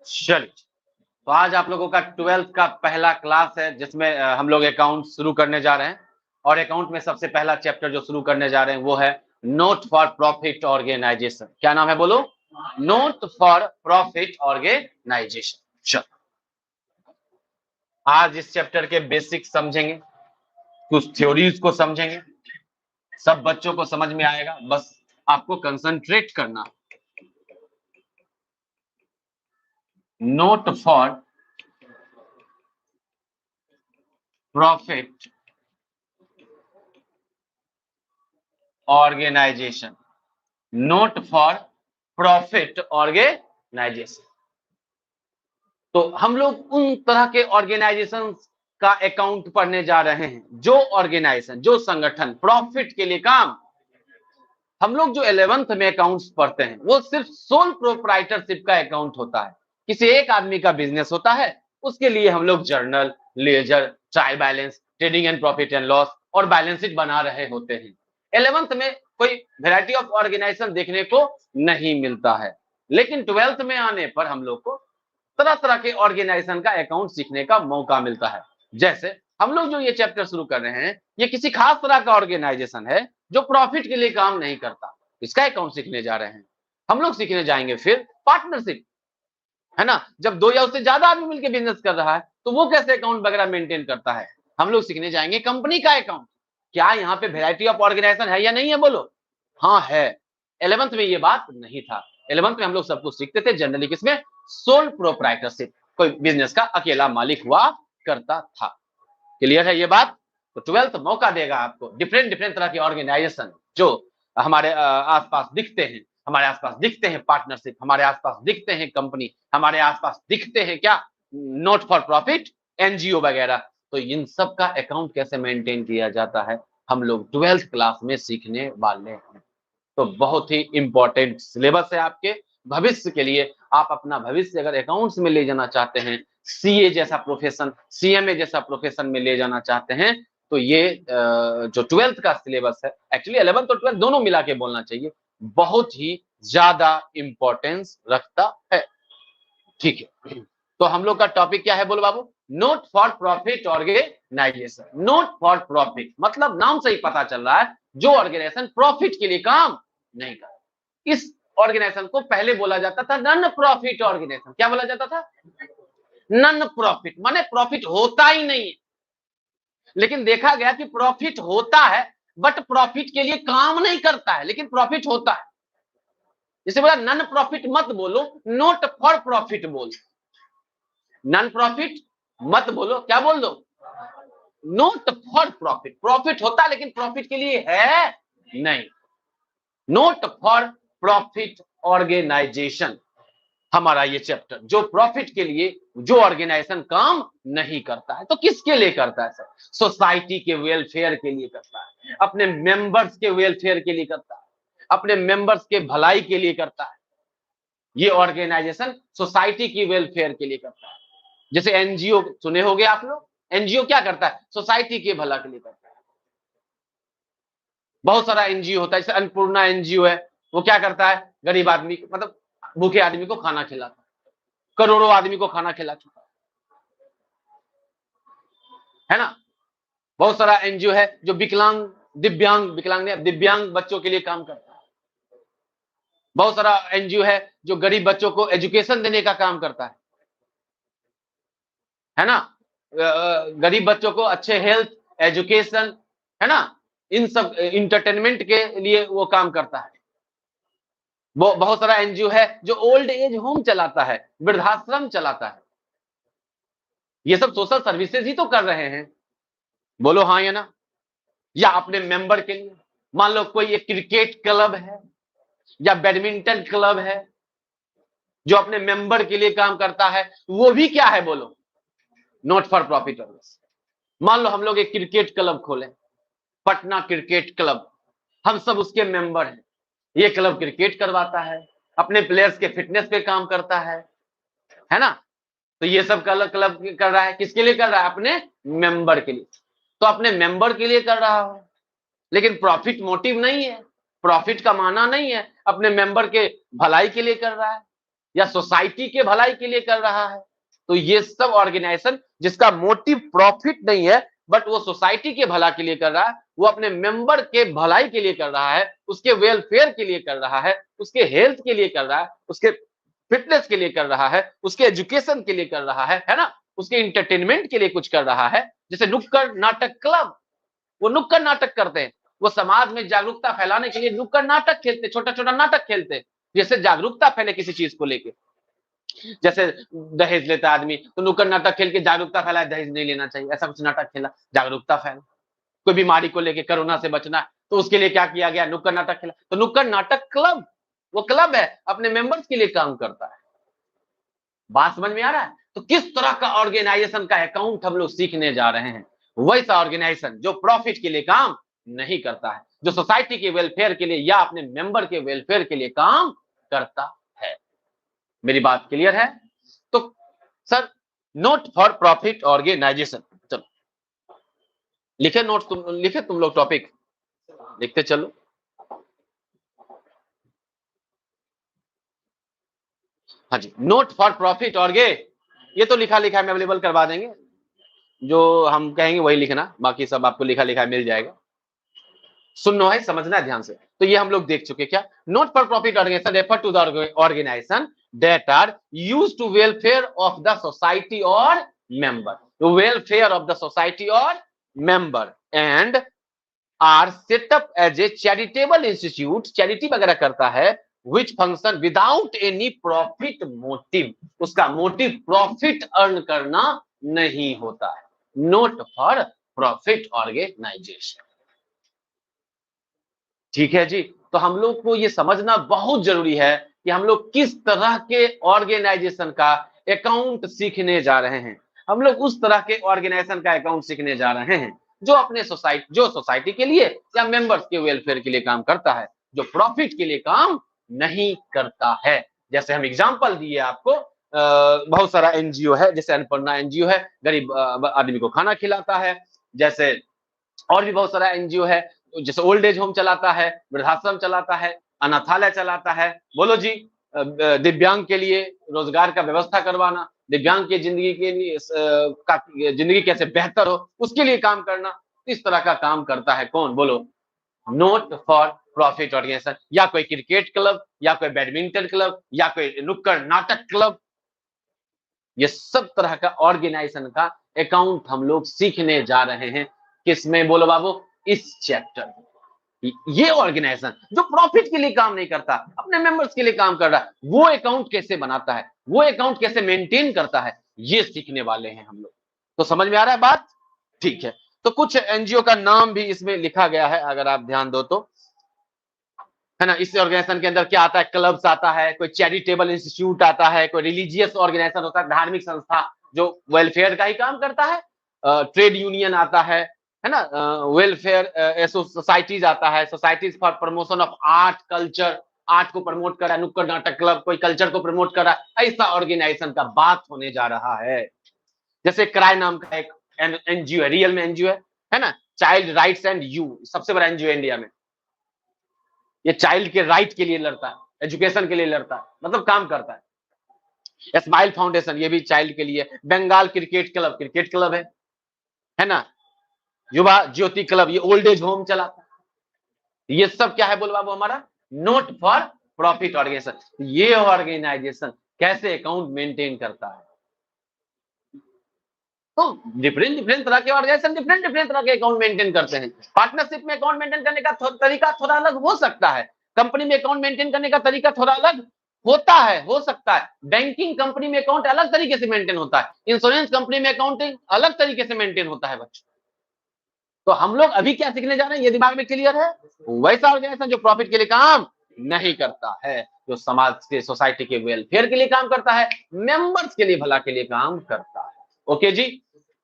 चलिए, तो आज आप लोगों का 12th का पहला क्लास है जिसमें हम लोग अकाउंट शुरू करने जा रहे हैं। और अकाउंट में सबसे पहला चैप्टर जो शुरू करने जा रहे हैं वो है नोट फॉर प्रॉफिट ऑर्गेनाइजेशन। क्या नाम है बोलो? Not for profit organisation. चलो, आज इस चैप्टर के बेसिक समझेंगे, कुछ थ्योरीज को समझेंगे। सब बच्चों को समझ में आएगा, बस आपको कंसंट्रेट करना। Not for profit organisation, not for profit organisation. तो हम लोग उन तरह के ऑर्गेनाइजेशन का अकाउंट पढ़ने जा रहे हैं जो ऑर्गेनाइजेशन, जो संगठन प्रॉफिट के लिए काम। हम लोग जो 11th में अकाउंट्स पढ़ते हैं वो सिर्फ सोल प्रोप्राइटरशिप का अकाउंट होता है। किसी एक आदमी का बिजनेस होता है, उसके लिए हम लोग journal, ledger, trial balance, trading and profit and loss और बैलेंस शीट बना रहे होते हैं। 11th में कोई वैरायटी ऑफ ऑर्गेनाइजेशन देखने को नहीं मिलता है, लेकिन 12th में आने पर हम लोग को तरह तरह के ऑर्गेनाइजेशन का अकाउंट सीखने का मौका मिलता है। जैसे हम लोग जो ये चैप्टर शुरू कर रहे हैं, ये किसी खास तरह का ऑर्गेनाइजेशन है जो प्रॉफिट के लिए काम नहीं करता, इसका अकाउंट सीखने जा रहे हैं। हम लोग सीखने जाएंगे फिर पार्टनरशिप, है ना? जब दो या उससे ज्यादा आदमी मिलकर बिजनेस कर रहा है तो वो कैसे अकाउंट वगैरह मेंटेन करता है। हम लोग सीखने जाएंगे कंपनी का अकाउंट। क्या यहाँ पे वैरायटी ऑफ ऑर्गेनाइजेशन है या नहीं है बोलो? हाँ है। 11th में ये बात नहीं था। 11th में हम लोग सब कुछ सीखते थे जनरली किसमें? सोल प्रोप्राइटरशिप, कोई बिजनेस का अकेला मालिक हुआ करता था। क्लियर है ये बात? तो 12th मौका देगा आपको डिफरेंट डिफरेंट तरह के ऑर्गेनाइजेशन जो हमारे आसपास दिखते हैं। हमारे आसपास दिखते हैं पार्टनरशिप, हमारे आसपास दिखते हैं कंपनी, हमारे आसपास दिखते हैं क्या? नॉट फॉर प्रॉफिट, एनजीओ वगैरह। तो इन सब का अकाउंट कैसे मेंटेन किया जाता है हम लोग 12th क्लास में सीखने वाले हैं। तो बहुत ही इंपॉर्टेंट सिलेबस है आपके भविष्य के लिए। आप अपना भविष्य अगर अकाउंट्स में ले जाना चाहते हैं, सीए जैसा प्रोफेशन, सीएमए जैसा प्रोफेशन में ले जाना चाहते हैं, तो ये जो 12th का सिलेबस है, एक्चुअली 11th और 12th दोनों मिला के बोलना चाहिए, बहुत ही ज्यादा इंपॉर्टेंस रखता है। ठीक है, तो हम लोग का टॉपिक क्या है बोलो बाबू? Not for profit organisation. Not for profit मतलब नाम से ही पता चल रहा है जो ऑर्गेनाइजेशन प्रॉफिट के लिए काम नहीं कर। इस ऑर्गेनाइजेशन को पहले बोला जाता था नॉन प्रॉफिट ऑर्गेनाइजेशन। क्या बोला जाता था? नॉन प्रॉफिट माने प्रॉफिट होता ही नहीं है। लेकिन देखा गया कि प्रॉफिट होता है बट प्रॉफिट के लिए काम नहीं करता है, लेकिन प्रॉफिट होता है। जैसे बोला नॉन प्रॉफिट मत बोलो, नोट फॉर प्रॉफिट बोलो। नॉन प्रॉफिट मत बोलो, क्या बोल दो? Note for profit. प्रॉफिट होता है लेकिन प्रॉफिट के लिए है नहीं। नोट फॉर प्रॉफिट ऑर्गेनाइजेशन हमारा ये चैप्टर, जो प्रॉफिट के लिए जो ऑर्गेनाइजेशन काम नहीं करता है। तो किसके लिए करता है सर? सोसाइटी के वेलफेयर के लिए करता है, अपने मेंबर्स के वेलफेयर के लिए करता है, अपने मेंबर्स के भलाई के लिए करता है। ये ऑर्गेनाइजेशन सोसाइटी की वेलफेयर के लिए करता है। जैसे एनजीओ सुने होंगे आप लोग, एनजीओ क्या करता है? सोसाइटी के भला के लिए करता है। बहुत सारा एनजीओ होता है, जैसे अन्नपूर्णा एनजीओ है, वो क्या करता है? गरीब आदमी मतलब भूखे आदमी को खाना खिलाता है, करोड़ों आदमी को खाना खिला चुका है ना। बहुत सारा एनजीओ है जो विकलांग, दिव्यांग बच्चों के लिए काम करता है। बहुत सारा एनजीओ है जो गरीब बच्चों को एजुकेशन देने का काम करता है ना। गरीब बच्चों को अच्छे हेल्थ, एजुकेशन, है ना, इन सब इंटरटेनमेंट के लिए वो काम करता है। वो बहुत सारा एनजीओ है जो ओल्ड एज होम चलाता है, वृद्धाश्रम चलाता है। ये सब सोशल सर्विसेज ही तो कर रहे हैं, बोलो हाँ या ना। या अपने मेंबर के लिए, मान लो कोई एक क्रिकेट क्लब है या बैडमिंटन क्लब है जो अपने मेंबर के लिए काम करता है, वो भी क्या है बोलो? Not for profit organisation. मान लो हम लोग एक क्रिकेट क्लब खोलें, पटना क्रिकेट क्लब, हम सब उसके मेंबर हैं। ये क्लब क्रिकेट करवाता है, अपने प्लेयर्स के फिटनेस पे काम करता है ना। तो ये सब क्लब कर रहा है, किसके लिए कर रहा है? अपने मेंबर के लिए। तो अपने मेंबर के लिए कर रहा हो, लेकिन प्रॉफिट मोटिव नहीं है, प्रॉफिट का माना नहीं है, अपने मेंबर के भलाई के लिए कर रहा है। या सोसाइटी के भलाई के लिए कर रहा है। तो ये सब ऑर्गेनाइजेशन जिसका मोटिव प्रॉफिट नहीं है बट वो सोसाइटी के भला के लिए कर रहा है, वो अपने मेंबर के भलाई के लिए कर रहा है, उसके वेलफेयर के लिए कर रहा है, उसके हेल्थ के लिए कर रहा है, उसके फिटनेस के लिए कर रहा है, उसके एजुकेशन के लिए कर रहा है ना, उसके इंटरटेनमेंट के लिए कुछ कर रहा है। जैसे नुक्कड़ नाटक क्लब, वो नुक्कड़ नाटक करते हैं, वो समाज में जागरूकता फैलाने के लिए नुक्कड़ नाटक खेलते, छोटा छोटा नाटक खेलते, जैसे जागरूकता फैले किसी चीज को लेके। जैसे दहेज लेता आदमी तो नुक्कड़ नाटक खेल के जागरूकता फैलाए, दहेज नहीं लेना चाहिए, ऐसा कुछ नाटक खेला, जागरूकता फैला। कोई बीमारी को लेके, कोरोना से बचना है, तो उसके लिए क्या किया गया, नुक्कड़ नाटक खेला। तो नुक्कड़ नाटक क्लब, वो क्लब है, अपने मेंबर्स के लिए काम करता है। बात समझ में आ रहा है? तो किस तरह का ऑर्गेनाइजेशन का अकाउंट हम लोग सीखने जा रहे हैं, वैसा ऑर्गेनाइजेशन जो प्रॉफिट के लिए काम नहीं करता है, जो सोसाइटी के वेलफेयर के लिए या अपने मेंबर के वेलफेयर के लिए काम करता है। मेरी बात क्लियर है? तो sir, not for profit organisation, चलो लिखे नोट, लिखे तुम लोग, टॉपिक लिखते चलो। हाँ जी, नोट फॉर प्रॉफिट ऑर्गे, ये तो लिखा लिखा है, अवेलेबल करवा देंगे, जो हम कहेंगे वही लिखना, बाकी सब आपको लिखा लिखा मिल जाएगा। सुनना है, समझना है ध्यान से। तो ये हम लोग देख चुके। क्या? Not for profit organisation refer to the organisation that are used to welfare of the society और member, welfare of the society और member, and are set up as a charitable institute, charity वगैरह करता है, which function without any profit motive, उसका motive profit earn करना नहीं होता है। Not for profit organisation. ठीक है जी। तो हम लोग को ये समझना बहुत जरूरी है कि हम लोग किस तरह के ऑर्गेनाइजेशन का अकाउंट सीखने जा रहे हैं। हम लोग उस तरह के ऑर्गेनाइजेशन का अकाउंट सीखने जा रहे हैं जो अपने सोसाइटी के लिए या मेंबर्स के वेलफेयर के लिए काम करता है, जो प्रॉफिट के लिए काम नहीं करता है। जैसे हम एग्जांपल दिए आपको, बहुत सारा एनजीओ है, जैसे अन्नपूर्णा एनजीओ है, गरीब आदमी को खाना खिलाता है। जैसे और भी बहुत सारा एनजीओ है, जैसे ओल्ड एज होम चलाता है, वृद्धाश्रम चलाता है, अनाथालय चलाता है। बोलो जी, दिव्यांग के लिए रोजगार का व्यवस्था करवाना, दिव्यांग की जिंदगी के लिए जिंदगी कैसे बेहतर हो उसके लिए काम करना, इस तरह का काम करता है कौन, बोलो? नोट फॉर प्रॉफिट ऑर्गेनाइजेशन, या कोई क्रिकेट क्लब, या कोई बैडमिंटन क्लब, या कोई नुक्कड़ नाटक क्लब। ये सब तरह का ऑर्गेनाइजेशन का अकाउंट हम लोग सीखने जा रहे हैं। किसमें, बोलो बाबू? इस चैप्टर। ये ऑर्गेनाइजेशन जो प्रॉफिट के लिए काम नहीं करता, अपने मेंबर्स के लिए काम कर रहा है, वो अकाउंट कैसे बनाता है, वो अकाउंट कैसे मेंटेन करता है, ये सीखने वाले हैं हम लोग। तो समझ में आ रहा है बात? ठीक है। तो कुछ एनजीओ का नाम भी इसमें लिखा गया है, अगर आप ध्यान दो तो, है ना। इस ऑर्गेनाइजेशन के अंदर क्या आता है? क्लब्स आता है, कोई चैरिटेबल इंस्टीट्यूट आता है, कोई रिलीजियस ऑर्गेनाइजेशन होता है, धार्मिक संस्था जो वेलफेयर का ही काम करता है, ट्रेड यूनियन आता है ना, वेलफेयर सोसाइटीज आता है, societies for promotion of art culture, art को प्रमोट कर रहा है, नुक्कड़ नाटक क्लब कोई कल्चर को प्रमोट कर रहा है, ऐसा ऑर्गेनाइजेशन का बात होने जा रहा है। जैसे क्राई नाम का एक एनजीओ है, रियल में एनजीओ है ना, चाइल्ड राइट्स एंड यू, सबसे बड़ा एनजीओ इंडिया में। ये चाइल्ड के राइट के लिए लड़ता है, एजुकेशन के लिए लड़ता है, मतलब काम करता है। स्माइल फाउंडेशन, ये भी चाइल्ड के लिए। बंगाल क्रिकेट क्लब है ना। युवा ज्योति क्लब, ये ओल्ड एज होम चलाता है। ये सब क्या है बोलो बाबू? हमारा नोट फॉर प्रॉफिट ऑर्गेनाइजेशन। ये ऑर्गेनाइजेशन कैसे अकाउंट मेंटेन करता है? तो डिफरेंट डिफरेंट तरह के ऑर्गेनाइजेशन डिफरेंट डिफरेंट तरह के अकाउंट मेंटेन करते हैं। पार्टनरशिप में अकाउंट मेंटेन करने का तरीका थोड़ा अलग हो सकता है, कंपनी में अकाउंट मेंटेन करने का तरीका थोड़ा अलग होता है, हो सकता है। बैंकिंग कंपनी में अकाउंट अलग तरीके से मेंटेन होता है, इंश्योरेंस कंपनी में अकाउंटिंग अलग तरीके से मेंटेन होता है बच्चों। तो हम लोग अभी क्या सीखने जा रहे हैं, ये दिमाग में क्लियर है? वैसा ऑर्गेनाइजेशन जो प्रॉफिट के लिए काम नहीं करता है, जो समाज के सोसाइटी के वेलफेयर के लिए काम करता है, मेंबर्स के लिए भला के लिए काम करता है। ओके जी।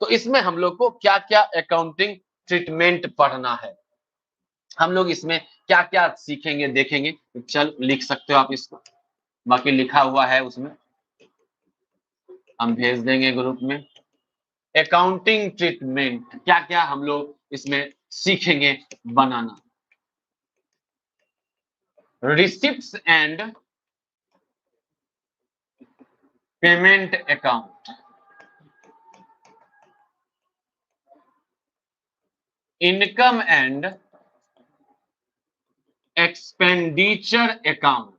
तो इसमें हम लोग को क्या क्या अकाउंटिंग ट्रीटमेंट पढ़ना है, हम लोग इसमें क्या क्या सीखेंगे देखेंगे। चल लिख सकते हो आप इसको, बाकी लिखा हुआ है उसमें, हम भेज देंगे ग्रुप में। अकाउंटिंग ट्रीटमेंट क्या क्या हम लोग इसमें सीखेंगे बनाना। Receipts and payment account, income and expenditure account,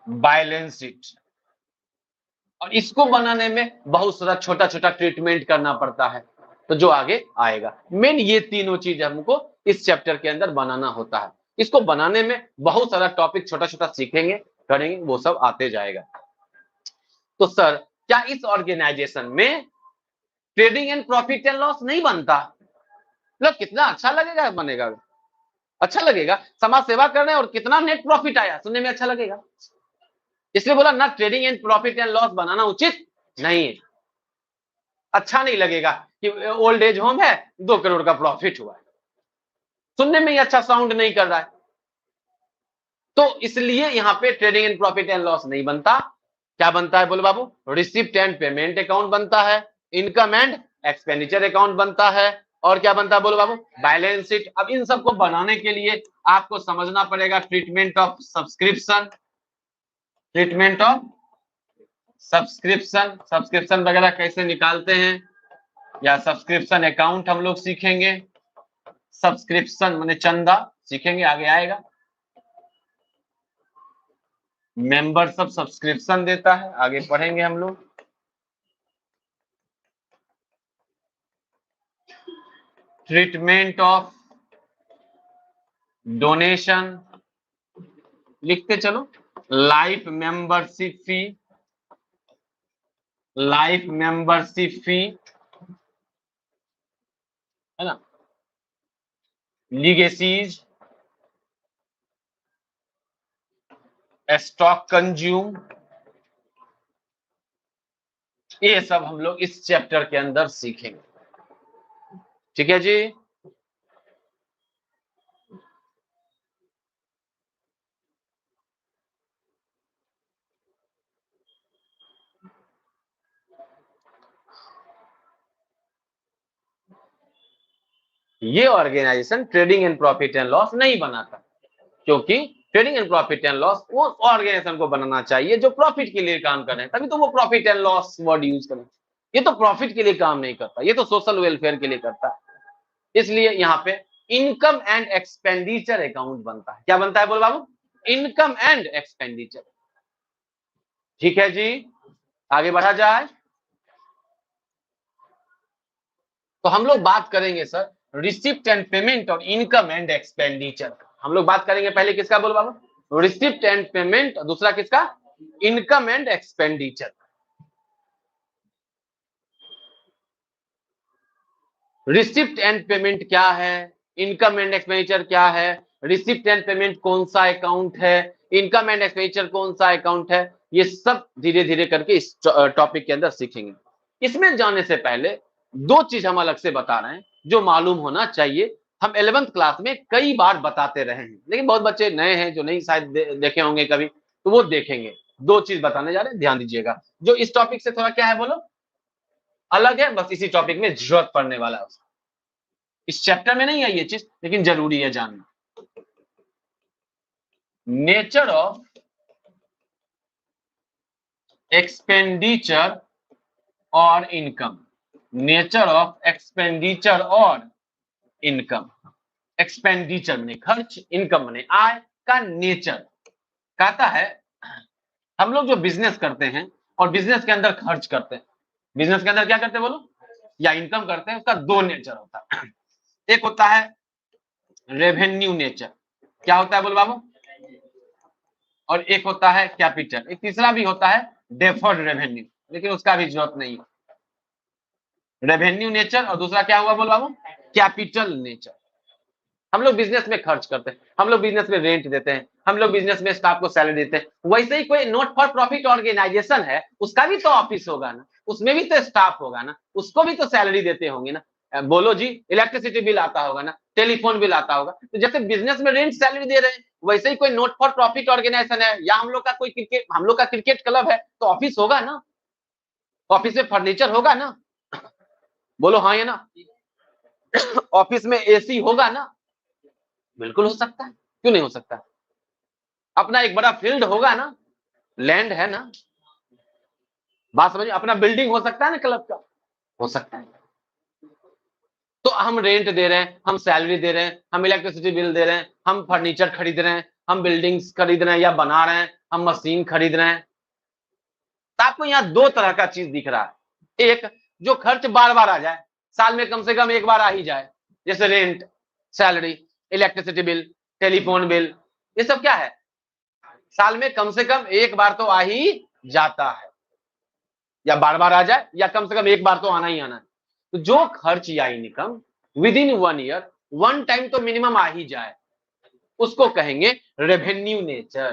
balance sheet. और इसको बनाने में बहुत सारा छोटा छोटा ट्रीटमेंट करना पड़ता है, तो जो आगे आएगा। मेन ये तीनों चीज हमको इस चैप्टर के अंदर बनाना होता है। इसको बनाने में बहुत सारा टॉपिक छोटा छोटा सीखेंगे, करेंगे, वो सब आते जाएगा। तो सर क्या इस ऑर्गेनाइजेशन में trading and profit and loss नहीं बनता? मतलब कितना अच्छा लगेगा, बनेगा, अच्छा लगेगा। समाज सेवा कर रहे हैं और कितना नेट प्रॉफिट आया, सुनने में अच्छा लगेगा। इसलिए बोला ना, trading and profit and loss बनाना उचित नहीं है। अच्छा नहीं लगेगा कि ओल्ड एज होम है, 2 करोड़ का प्रॉफिट हुआ है, सुनने में ही अच्छा साउंड नहीं कर रहा है। तो इसलिए यहां पे trading and profit and loss नहीं बनता। क्या बनता है बोलो बाबू? रिसिप्ट एंड पेमेंट अकाउंट बनता है, इनकम एंड एक्सपेंडिचर अकाउंट बनता है, और क्या बनता है बोलो बाबू? Balance sheet. अब इन सबको बनाने के लिए आपको समझना पड़ेगा treatment of subscription, treatment of subscription, subscription वगैरह कैसे निकालते हैं, या सब्सक्रिप्शन अकाउंट हम लोग सीखेंगे। सब्सक्रिप्शन माने चंदा सीखेंगे, आगे आएगा। मेंबर सब सब्सक्रिप्शन देता है, आगे पढ़ेंगे हम लोग। ट्रीटमेंट ऑफ डोनेशन लिखते चलो। Life membership fee, life membership fee है ना, लीगेसीज, स्टॉक कंज्यूम, ये सब हम लोग इस चैप्टर के अंदर सीखेंगे। ठीक है जी। ये organisation trading and profit and loss नहीं बनाता, क्योंकि trading and profit and loss वो ऑर्गेनाइजेशन को बनाना चाहिए जो प्रॉफिट के लिए काम कर रहे हैं, तभी तो वो profit and loss word use करें। ये तो प्रॉफिट के लिए काम नहीं करता, ये तो सोशल वेलफेयर के लिए करता है। इसलिए यहाँ पे इनकम एंड एक्सपेंडिचर अकाउंट बनता है। क्या बनता है बोलो बाबू? Income and expenditure. ठीक है जी, आगे बढ़ा जाए। तो हम लोग बात करेंगे सर रिसिप्ट एंड पेमेंट और इनकम एंड एक्सपेंडिचर। हम लोग बात करेंगे पहले किसका बोलो बाबू? रिसिप्ट एंड पेमेंट, और दूसरा किसका? Income and expenditure. Receipt and payment क्या है, इनकम एंड एक्सपेंडिचर क्या है, रिसिप्ट एंड पेमेंट कौन सा अकाउंट है, इनकम एंड एक्सपेंडिचर कौन सा अकाउंट है, ये सब धीरे धीरे करके इस टॉपिक के अंदर सीखेंगे। इसमें जाने से पहले दो चीज हम अलग से बता रहे हैं जो मालूम होना चाहिए। हम 11th क्लास में कई बार बताते रहे हैं, लेकिन बहुत बच्चे नए हैं जो नहीं शायद देखे होंगे कभी, तो वो देखेंगे। दो चीज बताने जा रहे हैं, ध्यान दीजिएगा, जो इस टॉपिक से थोड़ा क्या है बोलो, अलग है, बस इसी टॉपिक में जरूरत पड़ने वाला है। इस चैप्टर में नहीं है ये चीज, लेकिन जरूरी है जानना। नेचर ऑफ एक्सपेंडिचर और इनकम, नेचर ऑफ एक्सपेंडिचर और इनकम। एक्सपेंडिचर माने खर्च, इनकम माने आय का नेचर। कहता है हम लोग जो बिजनेस करते हैं और बिजनेस के अंदर खर्च करते हैं, बिजनेस के अंदर क्या करते हैं बोलो, या इनकम करते हैं, उसका दो नेचर होता है। एक होता है रेवेन्यू नेचर, क्या होता है बोलो बाबू, और एक होता है कैपिटल, एक तीसरा भी होता है डेफर्ड रेवेन्यू, लेकिन उसका भी जरूरत नहीं है। रेवेन्यू नेचर और दूसरा क्या हुआ बोलो बाबू, कैपिटल नेचर। हम लोग बिजनेस में खर्च करते हैं, हम लोग बिजनेस में रेंट देते हैं, हम लोग बिजनेस में स्टाफ को सैलरी देते हैं। वैसे ही कोई नॉट फॉर प्रॉफिट ऑर्गेनाइजेशन है, उसका भी तो ऑफिस होगा ना, उसमें भी तो स्टाफ होगा ना, उसको भी तो सैलरी देते होंगे ना। बोलो जी, इलेक्ट्रिसिटी बिल आता होगा ना, टेलीफोन बिल आता होगा। तो जैसे बिजनेस में रेंट सैलरी दे रहे हैं, वैसे ही कोई नॉट फॉर प्रॉफिट ऑर्गेनाइजेशन है, या हम लोग का कोई क्रिकेट, हम लोग का क्रिकेट क्लब है, तो ऑफिस होगा ना, ऑफिस में फर्नीचर होगा ना, बोलो हाँ या ना, ऑफिस में एसी होगा ना, बिल्कुल हो सकता है, क्यों नहीं हो सकता? अपना एक बड़ा फील्ड होगा ना, लैंड है ना, बात समझिए। अपना बिल्डिंग हो सकता है ना क्लब का, हो सकता है। तो हम रेंट दे रहे हैं, हम सैलरी दे रहे हैं, हम इलेक्ट्रिसिटी बिल दे रहे हैं, हम फर्नीचर खरीद रहे हैं, हम बिल्डिंग्स खरीद रहे हैं या बना रहे हैं, हम मशीन खरीद रहे हैं। तो आपको यहाँ दो तरह का चीज दिख रहा है। एक जो खर्च बार बार आ जाए, साल में कम से कम एक बार आ ही जाए, जैसे rent, salary, electricity bill, telephone bill, ये सब क्या है, साल में कम से कम एक बार तो आ ही जाता है, या बार बार आ जाए या कम से कम एक बार तो आना ही आना है। तो जो खर्च या income with in 1 year one time तो मिनिमम आ ही जाए, उसको कहेंगे रेवेन्यू नेचर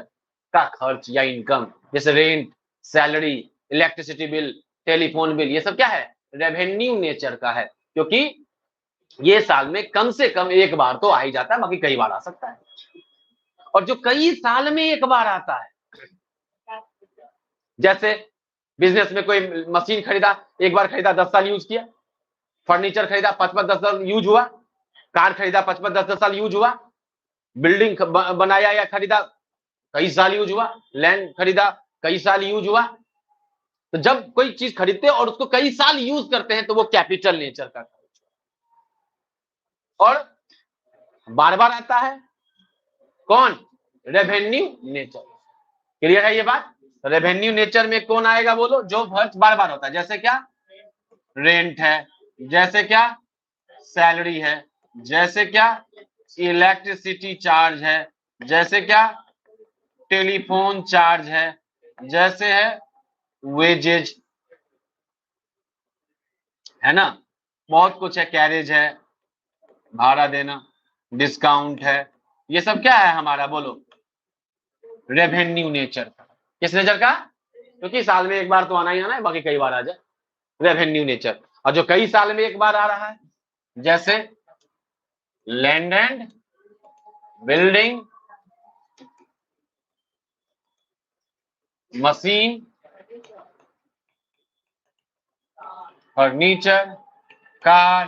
का खर्च या इनकम। जैसे rent, salary, electricity bill, telephone bill, ये सब क्या है, रेवेन्यू नेचर का है, क्योंकि ये साल में कम से कम एक बार तो आ ही जाता है, बाकी कई बार आ सकता है। और जो कई साल में एक बार आता है, जैसे बिजनेस में कोई मशीन खरीदा, एक बार खरीदा 10 साल यूज किया, फर्नीचर खरीदा 5-10 साल यूज हुआ, कार खरीदा 5-10 साल यूज हुआ, बिल्डिंग बनाया या खरीदा कई साल यूज हुआ, लैंड खरीदा कई साल यूज हुआ। तो जब कोई चीज खरीदते हैं और उसको कई साल यूज करते हैं तो वो कैपिटल नेचर का खर्च, और बार बार आता है कौन, रेवेन्यू नेचर। क्लियर है ये बात? रेवेन्यू नेचर में कौन आएगा बोलो, जो खर्च बार बार होता है, जैसे क्या, रेंट है, जैसे क्या, सैलरी है, जैसे क्या, इलेक्ट्रिसिटी चार्ज है, जैसे क्या, टेलीफोन चार्ज है, जैसे है वेजेज, है ना, बहुत कुछ है, कैरेज है, भाड़ा देना, डिस्काउंट है, ये सब क्या है हमारा बोलो, रेवेन्यू नेचर का। किस नेचर का? क्योंकि साल में एक बार तो आना ही आना है, बाकी कई बार आ जाए, रेवेन्यू नेचर। और जो कई साल में एक बार आ रहा है, जैसे land and building, machine, furniture, car,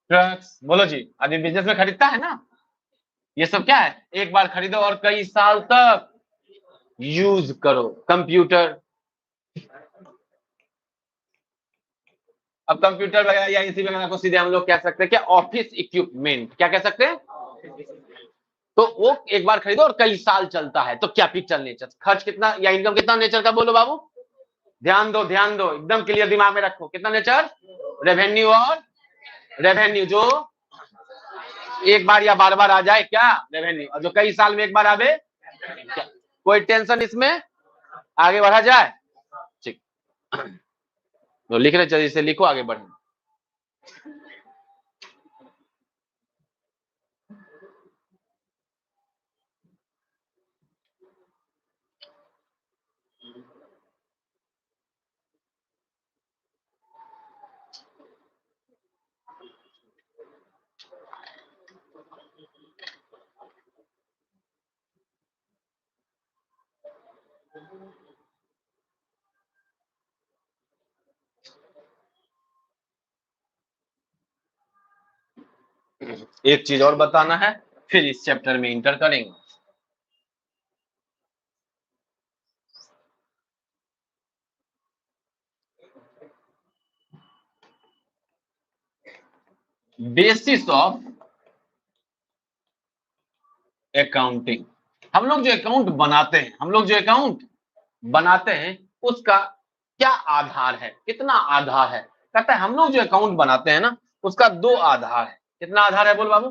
trucks, बोलो जी, आदमी बिजनेस में खरीदता है ना, ये सब क्या है, एक बार खरीदो और कई साल तक यूज करो। कंप्यूटर, अब कंप्यूटर वगैरह या इसी वगैरह को सीधे हम लोग कह सकते हैं क्या, ऑफिस इक्विपमेंट, क्या कह सकते हैं, तो वो एक बार खरीदो और कई साल चलता है, तो कैपिटल नेचर। खर्च कितना या इनकम कितना नेचर का बोलो बाबू, ध्यान दो ध्यान दो, एकदम क्लियर दिमाग में रखो, कितना नेचर, रेवेन्यू, और रेवेन्यू जो एक बार या बार बार आ जाए क्या, रेवेन्यू, और जो कई साल में एक बार आवे क्या? कोई टेंशन इसमें, आगे बढ़ा जाए, ठीक, तो लिख रहे चलिए, इसे लिखो, आगे बढ़े। एक चीज और बताना है, फिर इस चैप्टर में इंटर करेंगे। बेसिस ऑफ अकाउंटिंग, हम लोग जो अकाउंट बनाते हैं, हम लोग जो अकाउंट बनाते हैं उसका क्या आधार है, कितना आधार है, कहता है हम लोग जो अकाउंट बनाते हैं ना उसका दो आधार है। कितना आधार है बोल बाबू,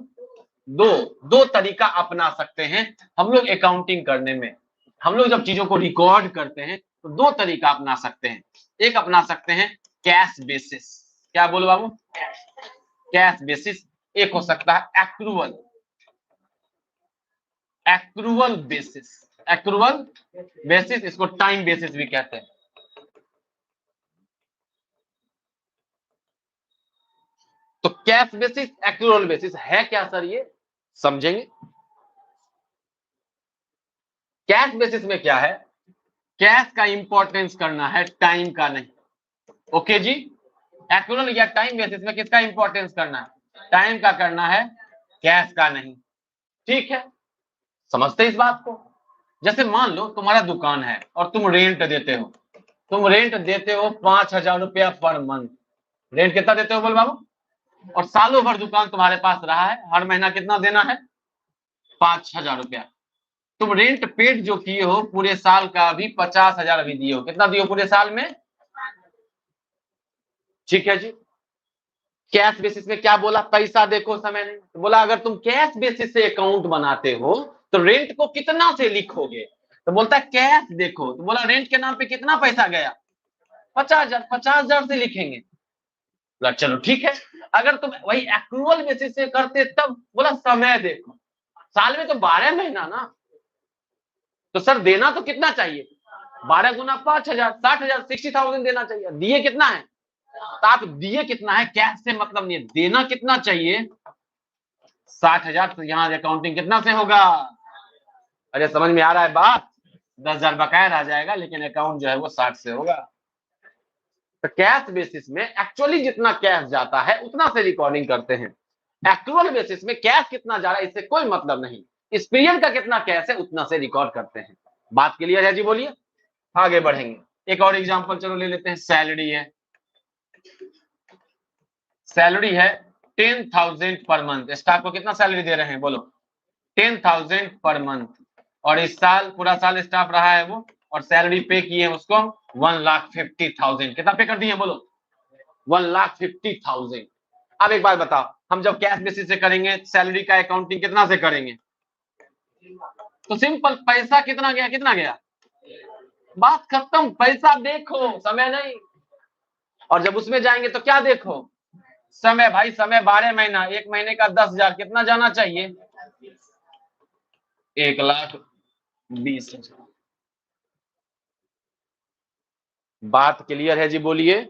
दो। दो तरीका अपना सकते हैं हम लोग अकाउंटिंग करने में। हम लोग जब चीजों को रिकॉर्ड करते हैं तो दो तरीका अपना सकते हैं। एक अपना सकते हैं कैश बेसिस, क्या बोलो बाबू, कैश बेसिस। एक हो सकता है accrual, accrual basis, accrual basis, इसको टाइम बेसिस भी कहते हैं। तो कैश बेसिस, एक्रूवल बेसिस है क्या सर, ये समझेंगे। कैश बेसिस में क्या है, कैश का इंपॉर्टेंस करना है, टाइम का नहीं। ओके जी। एक्रूवल या टाइम बेसिस में किसका इंपॉर्टेंस करना है, टाइम का करना है। कैश का नहीं। ठीक है, समझते इस बात को। जैसे मान लो तुम्हारा दुकान है और तुम रेंट देते हो, 5,000 रुपया पर मंथ। रेंट कितना देते हो बोल बाबू? और सालों भर दुकान तुम्हारे पास रहा है, हर महीना कितना देना है? 5,000 रुपया। तुम रेंट पेड जो किए हो पूरे साल का भी 50,000 अभी दिए हो। कितना दिए हो पूरे साल में? ठीक है जी। कैश बेसिस में क्या बोला? पैसा देखो समय नहीं। तो बोला अगर तुम कैश बेसिस से अकाउंट बनाते हो तो रेंट को कितना से लिखोगे? तो बोलता है कैश देखो। तो बोला रेंट के नाम पे कितना पैसा गया? 50,000। 50,000 से लिखेंगे। बोला चलो ठीक है। अगर तुम वही एक्रूअल बेसिस से करते तब बोला समय देखो। साल में तो 12 महीना ना, तो सर देना तो कितना चाहिए? 12 गुना 5,000, 60,000, 60,000 देना चाहिए। दिए कितना है? तो आप दिए कितना है कैश से मतलब नहीं है, देना कितना चाहिए? 60,000। तो यहाँ अकाउंटिंग कितना से होगा? अरे समझ में आ रहा है बात? 10,000 बकाया आ जाएगा, लेकिन अकाउंट जो है वो 60 से होगा। तो कैश बेसिस में एक्चुअली जितना कैश जाता है उतना से रिकॉर्डिंग करते हैं। एक्चुअल बेसिस में कैश कितना जा रहा है इससे कोई मतलब नहीं, इस पीरियड का कितना कैश है उतना से रिकॉर्ड करते हैं। बात क्लियर है जी? बोलिए, आगे बढ़ेंगे। एक और एग्जांपल चलो ले लेते हैं। सैलरी है, सैलरी है 10,000 पर मंथ। स्टाफ को कितना सैलरी दे रहे हैं बोलो? 10,000 पर मंथ। और इस साल पूरा साल स्टाफ रहा है वो, और सैलरी पे किए हैं उसको 1,50,000। कितना पे कर दिए बोलो? 1,50,000। अब एक बात बताओ, हम जब कैश बेसिस से करेंगे सैलरी का अकाउंटिंग कितना से करेंगे? तो सिंपल, पैसा कितना गया? कितना गया? बात खत्म। पैसा देखो, समय नहीं। और जब उसमें जाएंगे तो क्या देखो? समय। भाई समय 12 महीना, एक महीने का 10,000, कितना जाना चाहिए? 1,20,000। बात क्लियर है जी? बोलिए।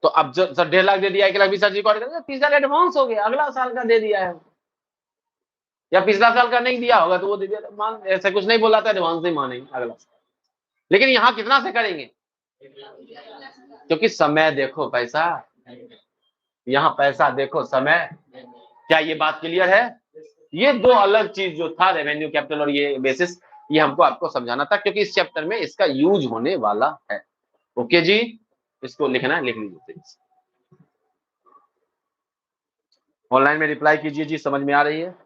तो अब जब सर 1,50,000 दे दिया, 1,20,000 रिकॉर्ड कर 30,000 एडवांस हो गया, अगला साल का दे दिया है। या पिछला साल का नहीं दिया होगा तो वो दे दिया, मान ऐसे कुछ नहीं बोला था, एडवांस नहीं मानेंगे अगला। लेकिन यहाँ कितना से करेंगे? क्योंकि समय देखो, पैसा यहाँ, पैसा देखो, समय। क्या ये बात क्लियर है? ये दो अलग चीज जो था, रेवेन्यू कैपिटल और ये बेसिस, ये हमको आपको समझाना था क्योंकि इस चैप्टर में इसका यूज होने वाला है। ओके जी, इसको लिखना है, लिख लीजिए। ऑनलाइन में रिप्लाई कीजिए जी, समझ में आ रही है?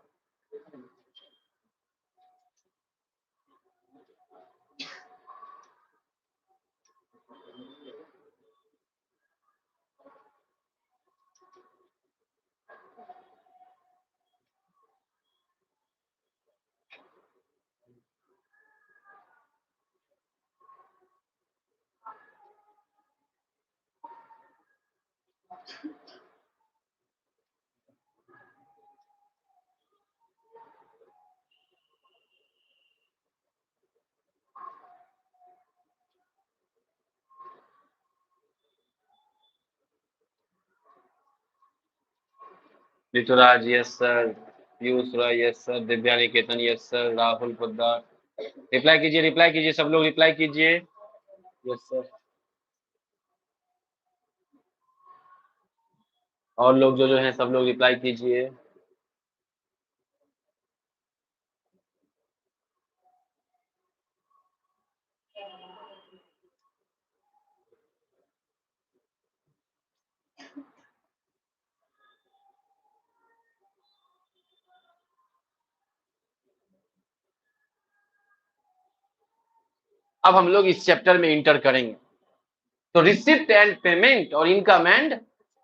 Rituraj yes sir, Piyush Roy yes sir, Divya Niketan yes sir, Rahul Poddar. Reply कीजिए, रिप्लाई कीजिए, सब लोग रिप्लाई कीजिए। Yes sir. और लोग जो जो हैं सब लोग रिप्लाई कीजिए। अब हम लोग इस चैप्टर में इंटर करेंगे। तो रिसिप्ट एंड पेमेंट और इनकम एंड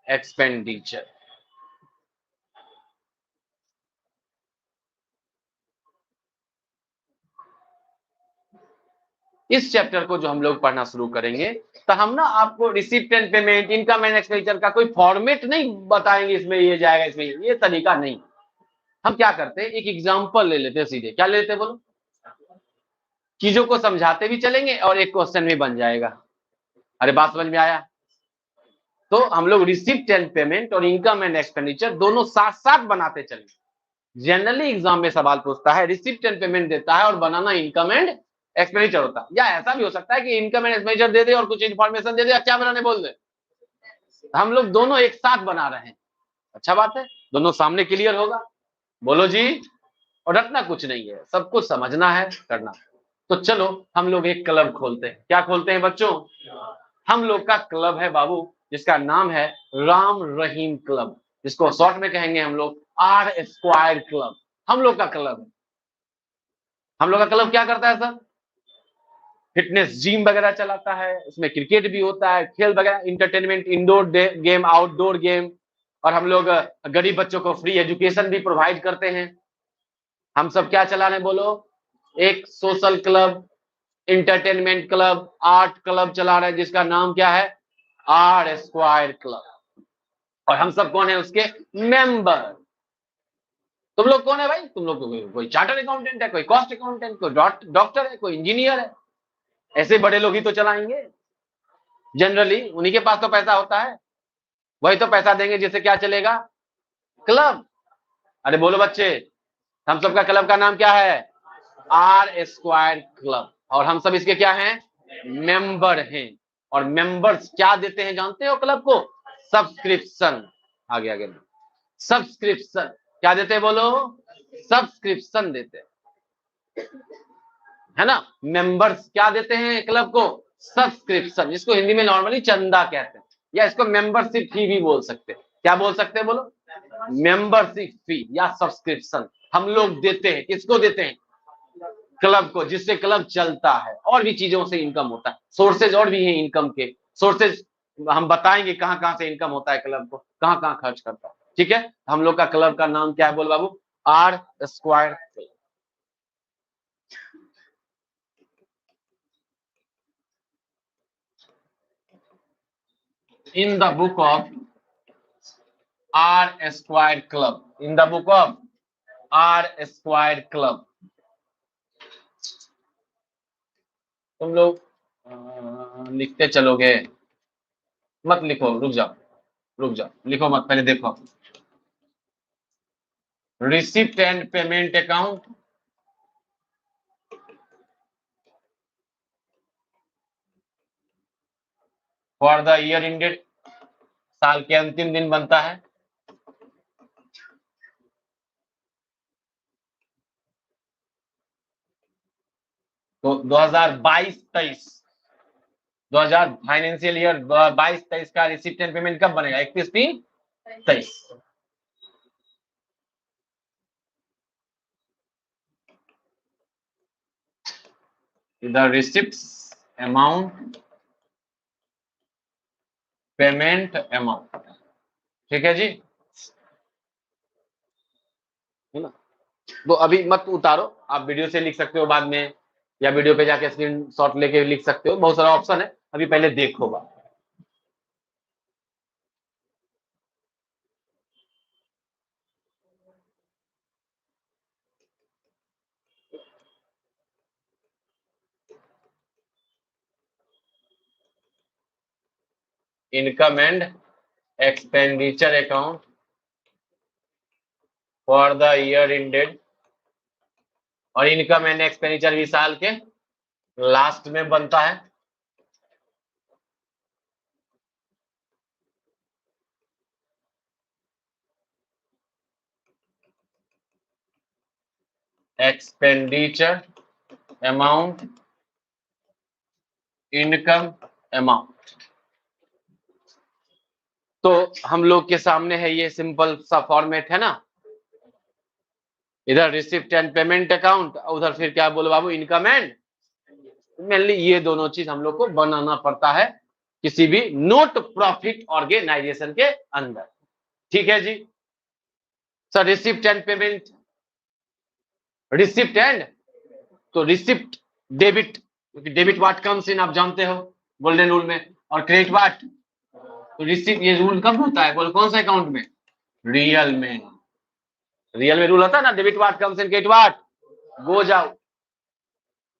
एक्सपेंडिचर। इस चैप्टर को जो हम लोग पढ़ना शुरू करेंगे तो हम ना आपको receipt and payment, income and expenditure का कोई फॉर्मेट नहीं बताएंगे, इसमें ये जाएगा, इसमें ये तरीका नहीं। हम क्या करते हैं, एक एग्जांपल ले लेते हैं सीधे। क्या ले लेते हैं बोलो? चीजों को समझाते भी चलेंगे और एक क्वेश्चन भी बन जाएगा। अरे बात समझ में आया? तो हम लोग रिसिप्ट एंड पेमेंट और इनकम एंड एक्सपेंडिचर दोनों साथ साथ बनाते चलेंगे। जनरली एग्जाम में सवाल पूछता है, रिसिप्ट एंड पेमेंट देता है और बनाना इनकम एंड एक्सपेंडिचर होता है, या ऐसा भी हो सकता है कि इनकम एंड एक्सपेंडिचर दे दे और कुछ इन्फॉर्मेशन दे दे, क्या बनाने बोल दे। हम लोग दोनों एक साथ बना रहे हैं। अच्छा बात है, दोनों सामने क्लियर होगा। बोलो जी। और रटना कुछ नहीं है, सब कुछ समझना है, करना। तो चलो हम लोग एक क्लब खोलते हैं। क्या खोलते हैं बच्चों? हम लोग का क्लब है बाबू, जिसका नाम है राम रहीम क्लब, जिसको शॉर्ट में कहेंगे हम लोग आर स्क्वायर क्लब। हम लोग का क्लब है। हम लोग का क्लब क्या करता है सर? फिटनेस जिम वगैरह चलाता है, उसमें क्रिकेट भी होता है, खेल वगैरह, entertainment, indoor game, outdoor game. और हम लोग गरीब बच्चों को फ्री एजुकेशन भी प्रोवाइड करते हैं। हम सब क्या चला रहे बोलो? एक social club, entertainment club, art club चला रहे हैं, जिसका नाम क्या है? R square club. और हम सब कौन है उसके? मेंबर। तुम लोग कौन है भाई? तुम लोग कोई चार्टर्ड अकाउंटेंट है, कोई कॉस्ट अकाउंटेंट, कोई डॉक्टर है, कोई इंजीनियर है। ऐसे बड़े लोग ही तो चलाएंगे जनरली, उन्हीं के पास तो पैसा होता है, वही तो पैसा देंगे जिससे क्या चलेगा? क्लब। अरे बोलो बच्चे, हम सबका क्लब का नाम क्या है? R square club. और हम सब इसके क्या हैं? मेंबर हैं। और मेंबर्स क्या देते हैं जानते हो क्लब को? सब्सक्रिप्शन। आगे आगे सब्सक्रिप्शन। क्या देते हैं बोलो? सब्सक्रिप्शन देते हैं, है ना। मेंबर्स क्या देते हैं क्लब को? सब्सक्रिप्शन, जिसको हिंदी में नॉर्मली चंदा कहते हैं, या इसको मेंबरशिप फी भी बोल सकते हैं। क्या बोल सकते हैं बोलो? मेंबरशिप फी या सब्सक्रिप्शन हम लोग देते हैं। किसको देते हैं? क्लब को, जिससे क्लब चलता है। और भी चीजों से इनकम होता है, सोर्सेज और भी हैं इनकम के। सोर्सेज हम बताएंगे कहां कहां से इनकम होता है, क्लब को कहां कहां खर्च करता है। ठीक है, हम लोग का क्लब का नाम क्या है बोल बाबू? R square club. In the book of R square club, in the book of R square club. तुम लोग लिखते चलोगे? मत लिखो, रुक जाओ, रुक जाओ, लिखो मत, पहले देखो। Receipt and payment account for the year ended, साल के अंतिम दिन बनता है। तो 2022-23, 2000 फाइनेंशियल ईयर 22-23 का रिसिप्ट एंड पेमेंट कब बनेगा? 31/3/23। The receipt amount, payment amount. ठीक है जी, है ना। तो अभी मत उतारो, आप वीडियो से लिख सकते हो बाद में, या वीडियो पे जाके स्क्रीन शॉट लेके लिख सकते हो, बहुत सारा ऑप्शन है, अभी पहले देखो बात। Income and expenditure account for the year ended. और इनकम एंड एक्सपेंडिचर भी साल के लास्ट में बनता है। Expenditure amount, income amount. तो हम लोग के सामने है, ये सिंपल सा फॉर्मेट है ना। इधर रिसिप्ट एंड पेमेंट अकाउंट, उधर फिर क्या बोलो बाबू? Income and. मेनली ये दोनों चीज हम लोग को बनाना पड़ता है किसी भी नॉट प्रॉफिट ऑर्गेनाइजेशन के अंदर। ठीक है जी sir. Receipt and payment, receipt and, तो रिसिप्ट डेबिट, क्योंकि डेबिट व्हाट कम्स इन, आप जानते हो गोल्डन रूल में। और क्रेडिट व्हाट, तो रिसिप्ट, ये रूल कब होता है बोलो? कौन सा अकाउंट में? रियल में। रियल में रूल होता है ना, debit what comes in, credit what goes out.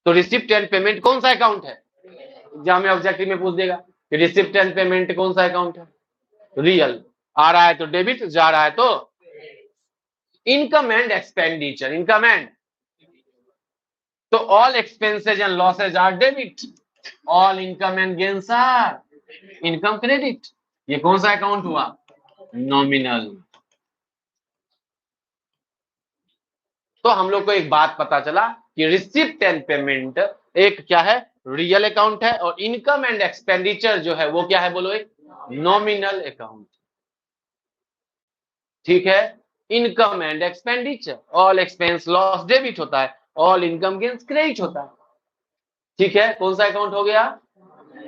तो रिसिप्ट एंड पेमेंट कौन सा अकाउंट है? एग्जाम में ऑब्जेक्टिव में पूछ देगा कि रिसिप्ट एंड पेमेंट कौन सा अकाउंट है? रियल। आ रहा है तो डेबिट, जा रहा है तो income and expenditure. Income and, तो all expenses and losses are debit, all income and gains are income credit. ये कौन सा अकाउंट हुआ? नॉमिनल। तो हम लोग को एक बात पता चला कि रिसिप्ट एंड पेमेंट एक क्या है, रियल अकाउंट है, और इनकम एंड एक्सपेंडिचर जो है वो क्या है बोलो, एक नॉमिनल अकाउंट। ठीक है, income and expenditure, all expense loss debit होता है, ऑल इनकम गेन्स क्रेडिट होता है। ठीक है, कौन सा अकाउंट हो गया,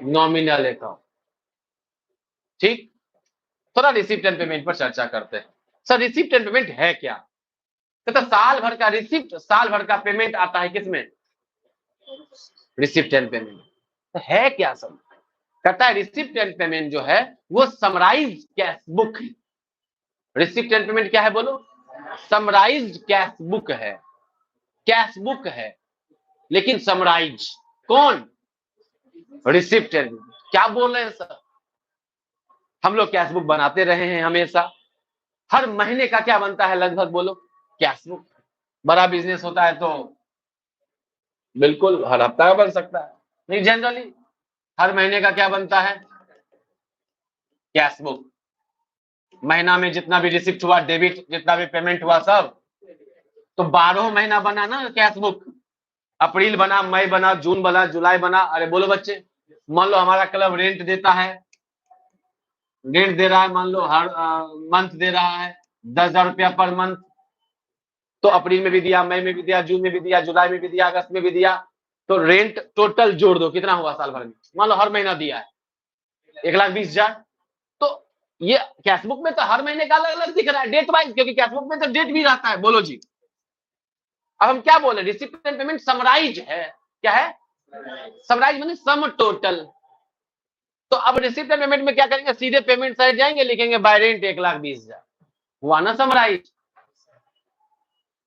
नॉमिनल अकाउंट। ठीक, थोड़ा रिसिप्ट एंड पेमेंट पर चर्चा करते हैं। सर रिसिप्ट एंड पेमेंट है क्या, तो साल भर का रिसिप्ट, साल भर का पेमेंट आता है किसमें, रिसिप्ट एंड पेमेंट। तो है क्या सब, कहता है रिसिप्ट एंड पेमेंट जो है वो समराइज कैश बुक है। रिसिप्ट एंड पेमेंट क्या है बोलो, समराइज्ड कैश बुक है, कैश बुक है लेकिन समराइज, कौन, रिसिप्ट एंड पेमेंट। क्या बोल रहे हैं सर, हम लोग कैश बुक बनाते रहे हैं हमेशा, हर महीने का क्या बनता है लगभग बोलो, कैश बुक। बड़ा बिजनेस होता है तो बिल्कुल हर हफ्ता का बन सकता है, नहीं जनरली हर महीने का क्या बनता है, कैश बुक। महीना में जितना भी रिसिप्ट हुआ, डेबिट जितना भी पेमेंट हुआ सब, तो 12 महीना बना ना कैश बुक। अप्रैल बना, मई बना, जून बना, जुलाई बना। अरे बोलो बच्चे, मान लो हमारा क्लब रेंट देता है, रेंट दे रहा है, मान लो हर मंथ दे रहा है 10,000 रुपया पर मंथ। तो अप्रैल में भी दिया, मई में भी दिया, जून में भी दिया, जुलाई में भी दिया, अगस्त में भी दिया। तो रेंट टोटल जोड़ दो कितना हुआ साल भर में, मान लो हर महीना दिया है 1,20,000। तो ये कैशबुक में तो हर महीने का अलग अलग दिख रहा है डेट वाइज, क्योंकि कैशबुक में तो डेट भी रहता है। बोलो जी, अब हम क्या बोले, रिसिप्ट एंड पेमेंट समराइज है, क्या है, समराइज माने सम टोटल। तो अब रिसिप्ट एंड पेमेंट में क्या करेंगे, सीधे पेमेंट साइड जाएंगे, लिखेंगे बाय रेंट 1,20,000, हुआ ना समराइज।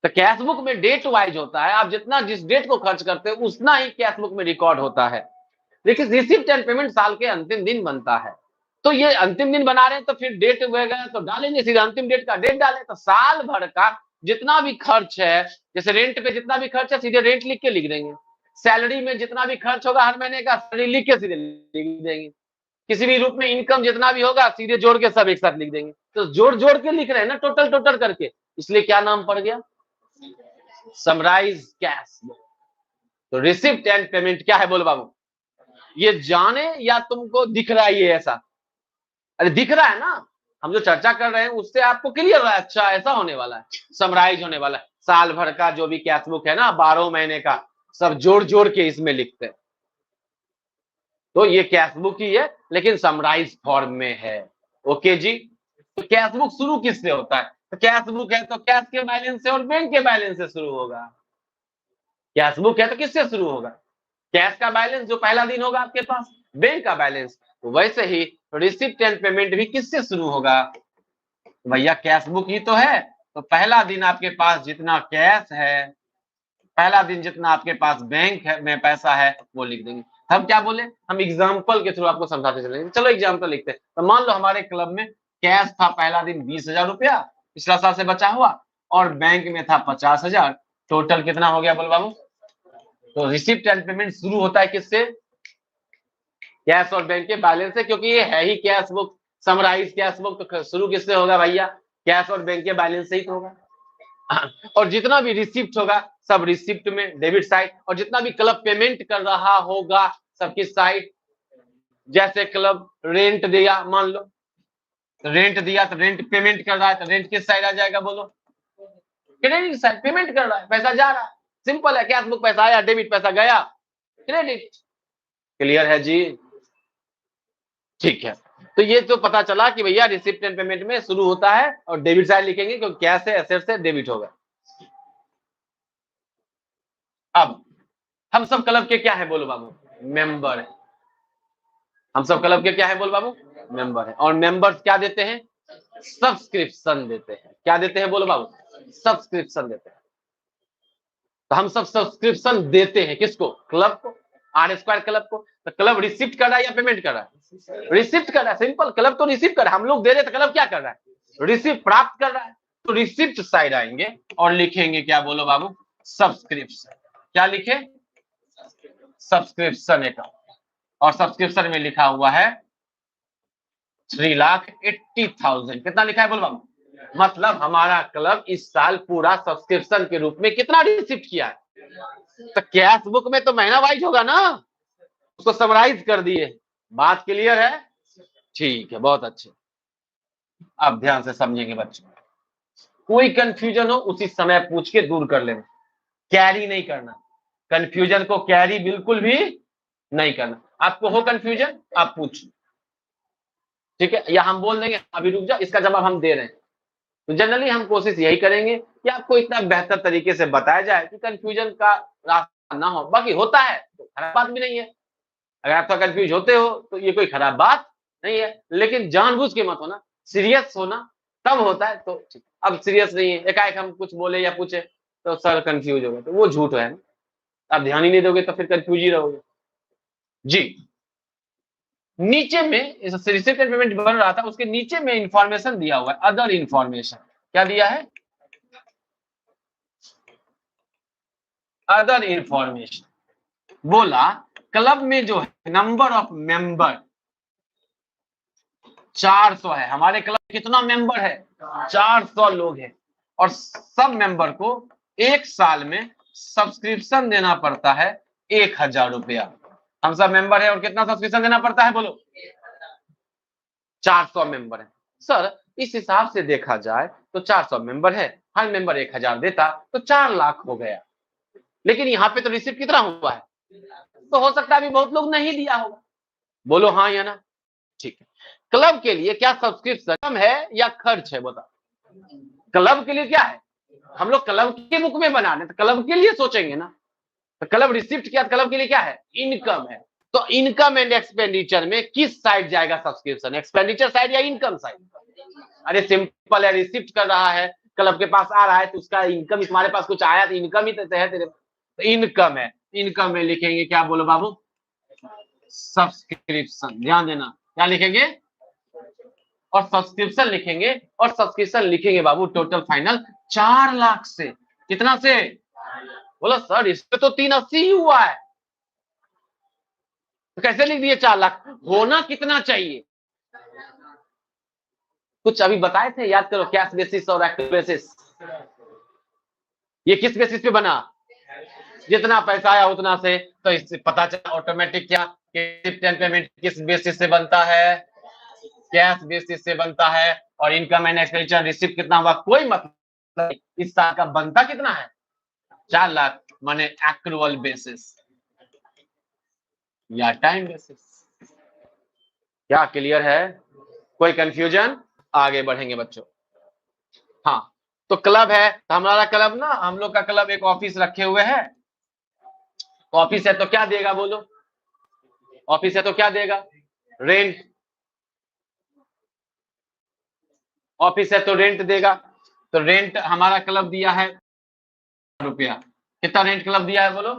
तो कैश बुक में डेट वाइज होता है, आप जितना जिस डेट को खर्च करते हो उतना ही कैश बुक में रिकॉर्ड होता है। लेकिन रिसिप्ट एंड पेमेंट साल के अंतिम दिन बनता है, तो ये अंतिम दिन बना रहे हैं तो फिर डेट वगैरह तो डालेंगे, सीधा अंतिम डेट का डेट डालें। तो साल भर का जितना भी खर्च है, जैसे रेंट पे जितना भी खर्च है सीधे रेंट लिख के लिख देंगे, सैलरी में जितना भी खर्च होगा हर महीने का सैलरी लिख के सीधे लिख देंगे, किसी भी रूप में इनकम जितना भी होगा सीधे जोड़ के सब एक साथ लिख देंगे। तो जोड़ जोड़ के लिख रहे हैं ना, टोटल टोटल करके, इसलिए क्या नाम पड़ गया, समराइज कैश। तो रिसिप्ट एंड पेमेंट क्या है बोलो बाबू, ये जाने या तुमको दिख रहा है ये ऐसा, अरे दिख रहा है ना, हम जो चर्चा कर रहे हैं उससे आपको क्लियर है, अच्छा ऐसा होने वाला है, समराइज होने वाला है। साल भर का जो भी कैश बुक है ना, 12 महीने का, सब जोड़ जोड़ के इसमें लिखते हैं। तो ये कैश बुक ही है लेकिन समराइज फॉर्म में है। ओके जी, तो कैश बुक शुरू किससे होता है, तो कैश बुक है तो कैश के बैलेंस से और बैंक के बैलेंस से शुरू होगा। कैश बुक है तो किससे शुरू होगा, कैश का बैलेंस जो पहला दिन होगा आपके पास, बैंक का बैलेंस। तो वैसे ही रिसिप्ट एंड पेमेंट भी किससे शुरू होगा, भैया कैश बुक ही तो है। तो पहला दिन आपके पास जितना कैश है, पहला दिन जितना आपके पास बैंक है में पैसा है वो लिख देंगे। हम क्या बोले, हम एग्जाम्पल के थ्रू आपको समझाते चलेंगे। चलो एग्जाम्पल लिखते हैं। तो मान लो हमारे क्लब में कैश था पहला दिन 20,000 रुपया पिछला साल से बचा हुआ, और बैंक में था 50,000, टोटल कितना हो गया बोल बाबू। तो रिसिप्ट एंड पेमेंट शुरू होता है किससे, कैश और बैंक के बैलेंस से, क्योंकि ये है ही cash book, summarise cash book. तो शुरू किससे होगा भैया, कैश और बैंक के बैलेंस से ही तो होगा। और जितना भी रिसिप्ट होगा सब रिसिप्ट में डेबिट साइड, और जितना भी क्लब पेमेंट कर रहा होगा सब किस साइड, जैसे क्लब रेंट दिया, मान लो रेंट दिया तो रेंट पेमेंट कर रहा है, तो रेंट किस साइड आ जाएगा बोलो, क्रेडिट साइड, पेमेंट कर रहा है, पैसा जा रहा है। सिंपल है, कैश बुक पैसा आया, डेबिट पैसा गया, क्रेडिट। क्लियर है जी, ठीक है। तो ये तो पता चला कि भैया रिसिप्ट एंड पेमेंट में शुरू होता है, और डेबिट साइड लिखेंगे क्योंकि कैश से एसेट से डेबिट होगा। अब हम सब क्लब के क्या है बोलो बाबू, मेंबर है। हम सब क्लब के क्या है बोलो बाबू, मेंबर है। और मेंबर्स क्या देते हैं, सब्सक्रिप्शन देते हैं। क्या देते हैं बोलो बाबू, सब्सक्रिप्शन देते हैं। तो हम सब सब्सक्रिप्शन देते हैं किसको, क्लब को, आर स्क्वायर क्लब को। तो क्लब रिसिप्ट कर रहा है या पेमेंट कर रहा है, रिसिप्ट कर रहा है। सिंपल, क्लब तो रिसिप्ट कर रहा है, हम लोग दे रहे हैं तो क्लब क्या कर रहा है, रिसिप्ट प्राप्त कर रहा है। तो रिसिप्ट साइड आएंगे और लिखेंगे क्या बोलो बाबू, सब्सक्रिप्शन। क्या लिखे, सब्सक्रिप्शन अकाउंट। और सब्सक्रिप्शन में लिखा हुआ है 3,80,000। कितना लिखा है बोलो बाबू, मतलब हमारा क्लब इस साल पूरा सब्सक्रिप्शन के रूप में कितना रिसीव किया है? तो कैश बुक में तो महीना वाइज होगा ना, उसको समराइज कर दिए। बात क्लियर है? ठीक है, बहुत अच्छे। अब ध्यान से समझेंगे बच्चों, कोई कंफ्यूजन हो उसी समय पूछ के दूर कर लेना, कैरी नहीं करना, कंफ्यूजन को कैरी बिल्कुल भी नहीं करना। आपको हो कंफ्यूजन आप पूछ, ठीक है, या हम बोल देंगे अभी रुक जाओ, इसका जवाब हम दे रहे हैं। तो जनरली हम कोशिश यही करेंगे कि आपको इतना बेहतर तरीके से बताया जाए कि कंफ्यूजन का रास्ता ना हो। बाकी होता है तो खराब बात भी नहीं है, अगर आप थोड़ा कंफ्यूज होते हो तो ये कोई खराब बात नहीं है, लेकिन जानबूझ के मत होना, सीरियस होना तब होता है। तो ठीक, अब सीरियस नहीं है, एकाएक हम कुछ बोले या पूछे तो सर कंफ्यूज हो गए, तो वो झूठ है ना, आप ध्यान ही नहीं दोगे तो फिर कंफ्यूज ही रहोगे जी। नीचे में रिसिप्ट पेमेंट बन रहा था, उसके नीचे में इंफॉर्मेशन दिया हुआ है, अदर इंफॉर्मेशन। क्या दिया है? Other information. बोला क्लब में जो है नंबर ऑफ मेंबर 400 है। हमारे क्लब में कितना मेंबर है? 400 लोग हैं, और सब मेंबर को एक साल में सब्सक्रिप्शन देना पड़ता है 1000 रुपया। हम सब मेंबर है और कितना सब्सक्रिप्शन देना पड़ता है बोलो? 400 मेंबर है। सर इस हिसाब से देखा जाए तो 400 मेंबर है, हर मेंबर 1000 देता तो 4 लाख हो गया। लेकिन यहाँ पे तो रिसिप्ट कितना हुआ है, तो हो सकता है अभी बहुत लोग नहीं दिया होगा। बोलो हाँ या ना? ठीक है। क्लब के लिए क्या सब्सक्रिप्शन कम है या खर्च है बता? क्लब के लिए क्या है? हम लोग क्लब के बुक में बना रहे तो क्लब के लिए सोचेंगे ना। तो क्लब रिसिप्ट क्या, क्लब के लिए क्या है? इनकम है। तो इनकम एंड एक्सपेंडिचर में किस साइड जाएगा सब्सक्रिप्शन, एक्सपेंडिचर साइड या इनकम साइड? अरे सिंपल है, रिसिप्ट कर रहा है, क्लब के पास आ रहा है तो उसका इनकम, तुम्हारे पास कुछ आया तो इनकम ही तो है तेरे, तो इनकम है। इनकम में लिखेंगे क्या बोलो बाबू? सब्सक्रिप्शन। ध्यान देना, क्या लिखेंगे? और सब्सक्रिप्शन लिखेंगे, और सब्सक्रिप्शन लिखेंगे बाबू टोटल फाइनल 4 लाख से। कितना से? बोलो सर इसमें तो 380 ही हुआ है, तो कैसे लिख दिए 4 लाख? होना कितना चाहिए? कुछ अभी बताए थे, याद करो, कैश बेसिस और एक्टिव बेसिस। ये किस बेसिस पे बना? जितना पैसा आया उतना से। तो इससे पता चला ऑटोमेटिक क्या, पेमेंट किस बेसिस से बनता है? कैश बेसिस से बनता है। और इनकम एंड एक्सपेंडिचर रिसिप्ट कितना हुआ कोई मतलब नहीं, इस साल का बनता कितना है? 4 लाख, माने एक्रुअल बेसिस या टाइम बेसिस। क्या क्लियर है? कोई कंफ्यूजन? आगे बढ़ेंगे बच्चों। हाँ, तो क्लब है, तो हमारा क्लब ना, हम लोग का क्लब एक ऑफिस रखे हुए है। ऑफिस है तो क्या देगा बोलो? ऑफिस है तो क्या देगा? रेंट। ऑफिस है तो रेंट देगा। तो रेंट हमारा क्लब दिया है रुपया। कितना रेंट क्लब दिया है बोलो?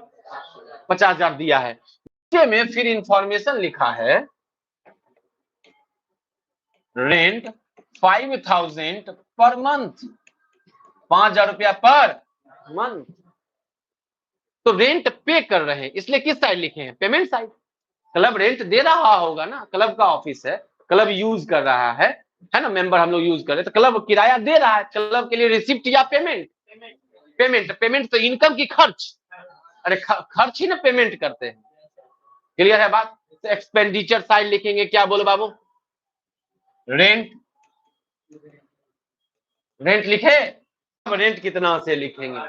50,000 दिया है। नीचे में फिर इंफॉर्मेशन लिखा है, रेंट 5,000 पर मंथ, 5,000 रुपया पर मंथ। तो रेंट पे कर रहे हैं, इसलिए किस साइड लिखे हैं? Payment side. क्लब रेंट दे रहा होगा ना, क्लब का ऑफिस है, क्लब यूज कर रहा है ना, मेंबर हम लोग यूज कर रहे हैं, तो क्लब किराया दे रहा है, क्लब के लिए रिसिप्ट या पेमेंट? पेमेंट। पेमेंट तो इनकम की खर्च, अरे खर्च ही ना पेमेंट करते हैं। क्लियर है बात? तो एक्सपेंडिचर साइड लिखेंगे क्या बोलो बाबू? रेंट। रेंट लिखे, अब रेंट कितना से लिखेंगे?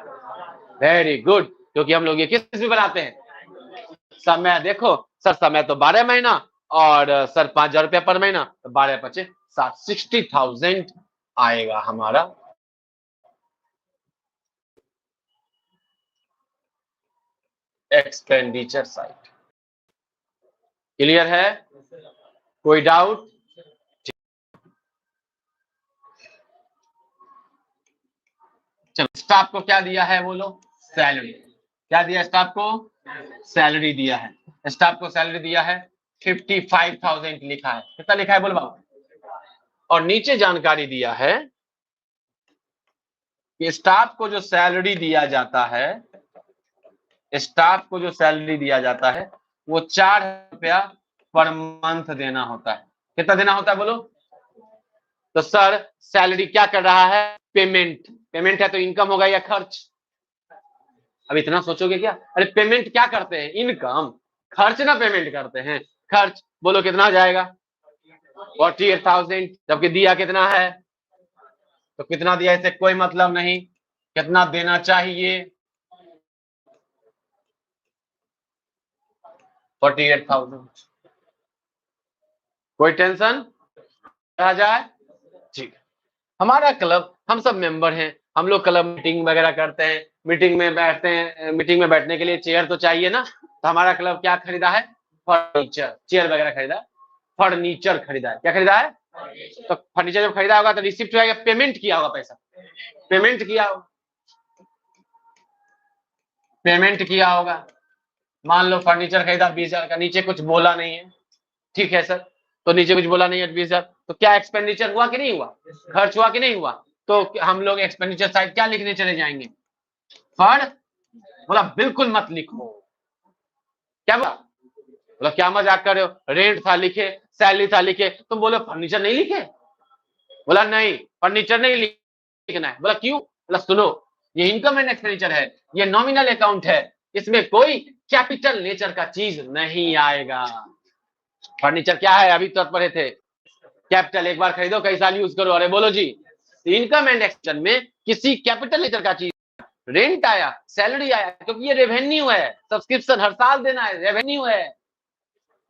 वेरी गुड, क्योंकि हम लोग ये किस भी बनाते हैं? समय। देखो सर समय तो 12 महीना, और सर 5,000 रुपया पर महीना, तो 12 पचे 60,000 आएगा हमारा एक्सपेंडिचर साइड। क्लियर है? कोई डाउट? चलो, स्टाफ को क्या दिया है बोलो? सैलरी। क्या दिया स्टाफ को? सैलरी दिया है। स्टाफ को सैलरी दिया है 55,000 लिखा है। कितना लिखा है बोलो बाबू? और नीचे जानकारी दिया है कि स्टाफ को जो सैलरी दिया जाता है, स्टाफ को जो सैलरी दिया जाता है वो 4 रुपया पर मंथ देना होता है। कितना देना होता है बोलो? तो सर सैलरी क्या कर रहा है? पेमेंट। पेमेंट है तो इनकम होगा या खर्च? अब इतना सोचोगे क्या? अरे पेमेंट क्या करते हैं? इनकम। खर्च ना पेमेंट करते हैं। खर्च बोलो कितना जाएगा? 48,000। जबकि दिया कितना है? तो कितना दिया इससे कोई मतलब नहीं, कितना देना चाहिए? 48,000। कोई टेंशन आ जाए? ठीक। हमारा क्लब, हम सब मेंबर हैं, हम लोग क्लब मीटिंग वगैरह करते हैं, मीटिंग में बैठते हैं, मीटिंग में बैठने के लिए चेयर तो चाहिए ना। तो हमारा क्लब क्या खरीदा है? फर्नीचर, चेयर वगैरह खरीदा है, फर्नीचर खरीदा है। क्या खरीदा है? तो फर्नीचर जब खरीदा होगा तो रिसिप्ट आएगा, पेमेंट किया होगा, पैसा पेमेंट किया होगा, पेमेंट किया होगा। मान लो फर्नीचर खरीदा 20,000 का, नीचे कुछ बोला नहीं है, ठीक है सर, तो नीचे कुछ बोला नहीं है 20,000, तो क्या एक्सपेंडिचर हुआ कि नहीं हुआ? खर्च हुआ कि नहीं हुआ? तो हम लोग एक्सपेंडिचर साइड क्या लिखने चले जाएंगे? फर्ड। बोला बिल्कुल मत लिखो। क्या बोला? बोला क्या मजाक कर रहे हो? रेंट था लिखे, सैलरी था लिखे, तुम बोले फर्नीचर नहीं लिखे? बोला नहीं, फर्नीचर नहीं लिखना है। बोला क्यों? बोला सुनो, ये इनकम एंड एक्सपेंडिचर है, ये नॉमिनल अकाउंट है, इसमें कोई कैपिटल नेचर का चीज नहीं आएगा। फर्नीचर क्या है? अभी तक पढ़े थे, कैपिटल। एक बार खरीदो कई साल यूज करो। अरे बोलो जी, इनकम एंड एक्सपेंडिचर में किसी कैपिटल नेचर का चीज, रेंट आया, सैलरी आया, क्योंकि ये रेवेन्यू है, सब्सक्रिप्शन हर साल देना है, रेवेन्यू है।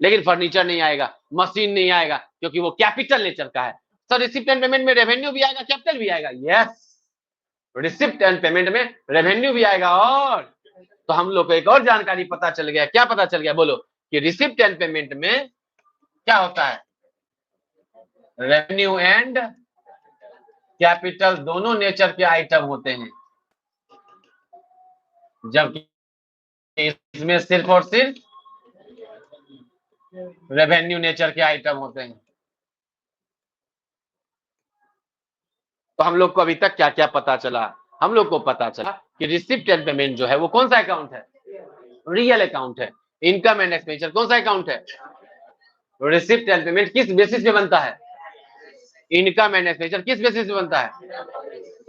लेकिन फर्नीचर नहीं आएगा, मशीन नहीं आएगा, क्योंकि वो कैपिटल नेचर का है। सर रिसिप्ट एंड पेमेंट में रेवेन्यू भी आएगा, कैपिटल भी आएगा। यस, रिसिप्ट एंड पेमेंट में रेवेन्यू भी आएगा। और तो हम लोग को एक और जानकारी पता चल गया। क्या पता चल गया बोलो? कि रिसिप्ट एंड पेमेंट में क्या होता है? रेवेन्यू एंड कैपिटल दोनों नेचर के आइटम होते हैं, जबकि इसमें सिर्फ और सिर्फ रेवेन्यू नेचर के आइटम होते हैं। तो हम लोग को अभी तक क्या क्या पता चला? हम लोग को पता चला कि रिसिप्ट एंड पेमेंट जो है वो कौन सा अकाउंट है? रियल अकाउंट है। इनकम एंड एक्सपेंडिचर कौन सा अकाउंट है? रिसिप्ट एंड पेमेंट किस बेसिस पे बनता है? इनकम एंड एक्सपेंडिचर किस बेसिस पे बनता है?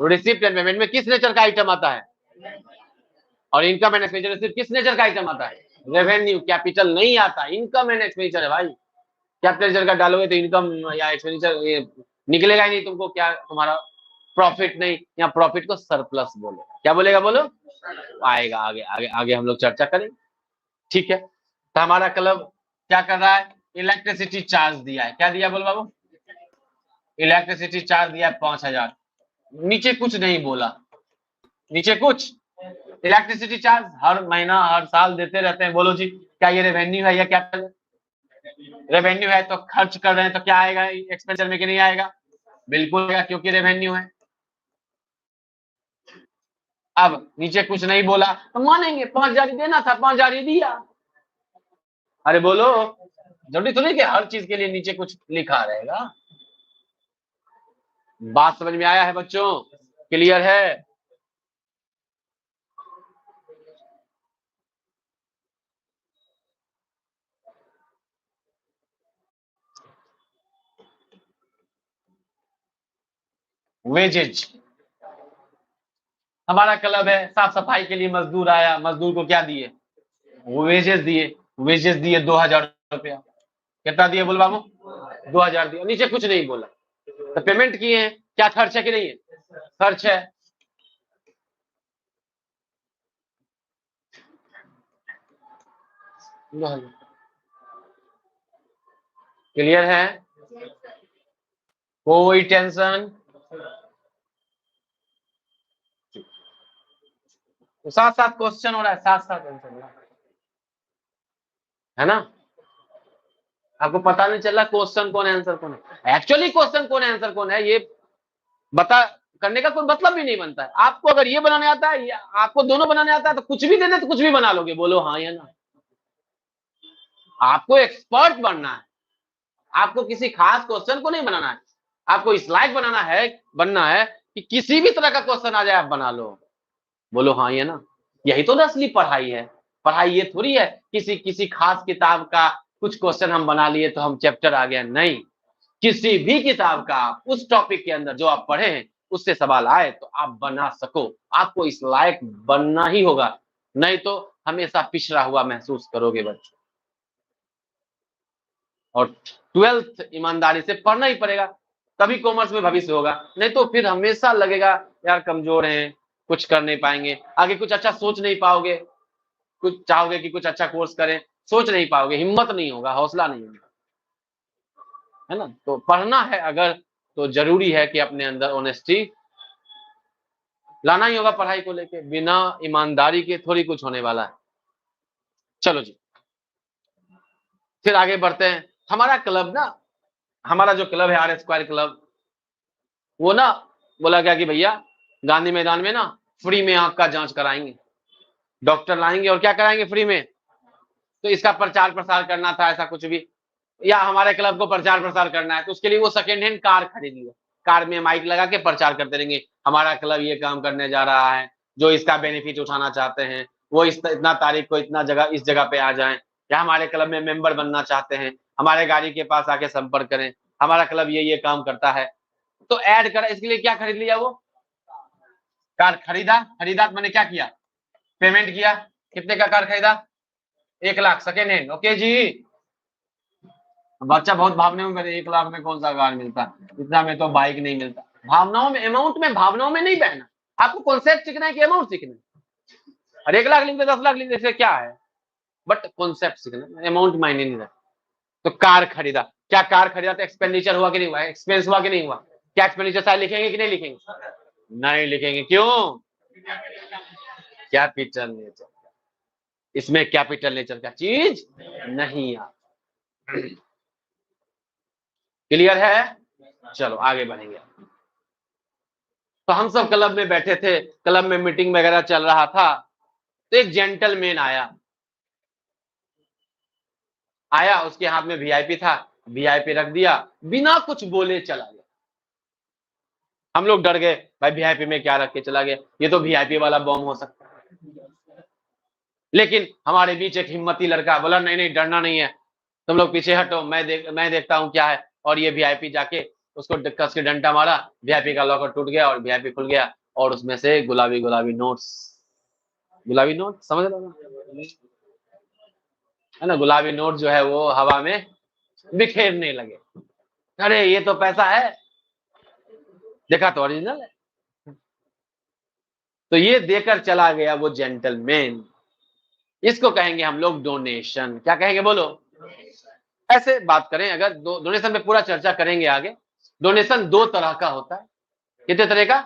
रिसिप्ट एंड पेमेंट में किस नेचर का आइटम आता है? और इनकम एंड एक्सपेंडिचर सिर्फ किस नेचर का आइटम आता है? रेवेन्यू, कैपिटल नहीं आता। इनकम एंड एक्सपेंडिचर है भाई, कैपिटल का डालोगे तो इनकम या एक्सपेंडिचर निकलेगा ही नहीं तुमको। क्या तुम्हारा प्रॉफिट नहीं, या प्रॉफिट को सरप्लस बोलो। क्या बोलेगा बोलो? आएगा आगे आगे आगे हम लोग चर्चा करेंगे, ठीक है। तो हमारा क्लब क्या कर रहा है? इलेक्ट्रिसिटी चार्ज दिया है। क्या दिया बोल बाबू? इलेक्ट्रिसिटी चार्ज दिया है 5,000। नीचे कुछ नहीं बोला, नीचे कुछ। इलेक्ट्रिसिटी चार्ज हर महीना हर साल देते रहते हैं। बोलो जी, क्या ये रेवेन्यू है या कैपिटल? रेवेन्यू है तो खर्च कर रहे हैं, तो क्या आएगा एक्सपेंडिचर में कि नहीं आएगा? बिल्कुल आएगा, क्योंकि रेवेन्यू है। अब नीचे कुछ नहीं बोला तो मानेंगे 5,000 देना था, 5,000 दिया। अरे बोलो, जरूरी तो नहीं कि हर चीज के लिए नीचे कुछ लिखा रहेगा। बात समझ में आया है बच्चों? क्लियर है? वेजेज, हमारा क्लब है, साफ सफाई के लिए मजदूर आया, मजदूर को क्या दिए? वेजेस दिए। वेजेस दिए 2,000 रुपया। कितना दिए बोल बाबू? 2,000 दिया। नीचे कुछ नहीं बोला। तो पेमेंट किए हैं, क्या खर्च है कि नहीं है? खर्च है। क्लियर है? कोई टेंशन? तो साथ साथ क्वेश्चन हो रहा है, साथ साथ आंसर हो रहा है ना? आपको पता नहीं चल रहा क्वेश्चन कौन है आंसर कौन है? एक्चुअली क्वेश्चन कौन है आंसर कौन है ये बता करने का कोई मतलब भी नहीं बनता है। आपको अगर ये बनाने आता है या आपको दोनों बनाने आता है तो कुछ भी दे दे तो कुछ भी बना लोगे। बोलो हाँ या ना? आपको एक्सपर्ट बनना है, आपको किसी खास क्वेश्चन को नहीं बनाना है, आपको इस लायक बनना है कि किसी भी तरह का क्वेश्चन आ जाए आप बना लो। बोलो हाँ या ना? यही तो असली पढ़ाई है। पढ़ाई ये थोड़ी है किसी किसी खास किताब का कुछ क्वेश्चन हम बना लिए तो हम चैप्टर आ गया, नहीं। किसी भी किताब का आप उस टॉपिक के अंदर जो आप पढ़े हैं उससे सवाल आए तो आप बना सको, आपको इस लायक बनना ही होगा, नहीं तो हमेशा पिछड़ा हुआ महसूस करोगे बच्चों। और 12th ईमानदारी से पढ़ना ही पड़ेगा, तभी कॉमर्स में भविष्य होगा, नहीं तो फिर हमेशा लगेगा यार कमजोर हैं, कुछ कर नहीं पाएंगे, आगे कुछ अच्छा सोच नहीं पाओगे, कुछ चाहोगे कि कुछ अच्छा कोर्स करें, सोच नहीं पाओगे, हिम्मत नहीं होगा, हौसला नहीं होगा, है ना। तो पढ़ना है अगर, तो जरूरी है कि अपने अंदर ऑनेस्टी लाना ही होगा पढ़ाई को लेके, बिना ईमानदारी के थोड़ी कुछ होने वाला है। चलो जी, फिर आगे बढ़ते हैं। हमारा क्लब ना, हमारा जो क्लब है आर स्क्वायर क्लब, वो ना बोला गया कि भैया गांधी मैदान में ना फ्री में आंख का जांच कराएंगे, डॉक्टर लाएंगे और क्या कराएंगे फ्री में, तो इसका प्रचार प्रसार करना था, ऐसा कुछ भी, या हमारे क्लब को प्रचार प्रसार करना है, तो उसके लिए वो सेकेंड हैंड कार खरीद लिया, कार में माइक लगा के प्रचार करते रहेंगे, हमारा क्लब ये काम करने जा रहा है, जो इसका बेनिफिट उठाना चाहते हैं वो इतना तारीख को इतना जगह इस जगह पे आ जाएं, या हमारे क्लब में मेंबर बनना चाहते हैं हमारे गाड़ी के पास आके संपर्क करें, हमारा क्लब ये काम करता है, तो ऐड कर, इसके लिए क्या खरीद लिया, वो कार खरीदा, खरीदा मैंने क्या किया, पेमेंट किया, कितने का कार खरीदा, 1 लाख सेकेंड हैंड, ओके जी। बच्चा बहुत भावनाओं में, 1 लाख में कौन सा कार मिलता, इतना में तो बाइक नहीं मिलता, भावनाओं में, अमाउंट में, भावनाओं में नहीं बहना, आपको कॉन्सेप्ट सीखना है कि अमाउंट सीखना है, और 1 लाख लिख दे 10 लाख लिख दे क्या है, बट कॉन्सेप्ट सीखना, अमाउंट मायने नहीं रखता। तो कार खरीदा, क्या कार खरीदा तो एक्सपेंडिचर हुआ कि नहीं हुआ, एक्सपेंस हुआ कि नहीं हुआ, क्या एक्सपेंडिचर सारे लिखेंगे कि नहीं लिखेंगे, नहीं लिखेंगे, क्यों, कैपिटल नेचर, इसमें कैपिटल नेचर का चीज नहीं आ, क्लियर है। चलो आगे बढ़ेंगे। तो हम सब क्लब में बैठे थे, क्लब में मीटिंग वगैरह चल रहा था, तो एक जेंटलमैन आया, उसके हाथ में वीआईपी था, वीआईपी रख दिया, बिना कुछ बोले चला गया। हम लोग डर गए, भाई वीआईपी में क्या रख के चला गया, ये तो वीआईपी वाला बम हो सकता है। लेकिन हमारे बीच एक हिम्मती लड़का बोला नहीं नहीं डरना नहीं है, तुम लोग पीछे हटो, मैं देखता हूं क्या है, और ये वीआईपी जाके उसको कस के डंडा मारा, वीआईपी का लॉकर टूट गया और वीआईपी खुल गया, और उसमें से गुलाबी गुलाबी नोट्स, गुलाबी नोट समझ रहे हो है ना, गुलाबी नोट जो है वो हवा में बिखेरने लगे, अरे ये तो पैसा है, देखा तो ओरिजिनल है। तो ये देकर चला गया वो जेंटलमैन, इसको कहेंगे हम लोग डोनेशन, क्या कहेंगे बोलो, ऐसे बात करें अगर, डोनेशन पे पूरा चर्चा करेंगे आगे। डोनेशन 2 तरह का होता है, कितने तरह का,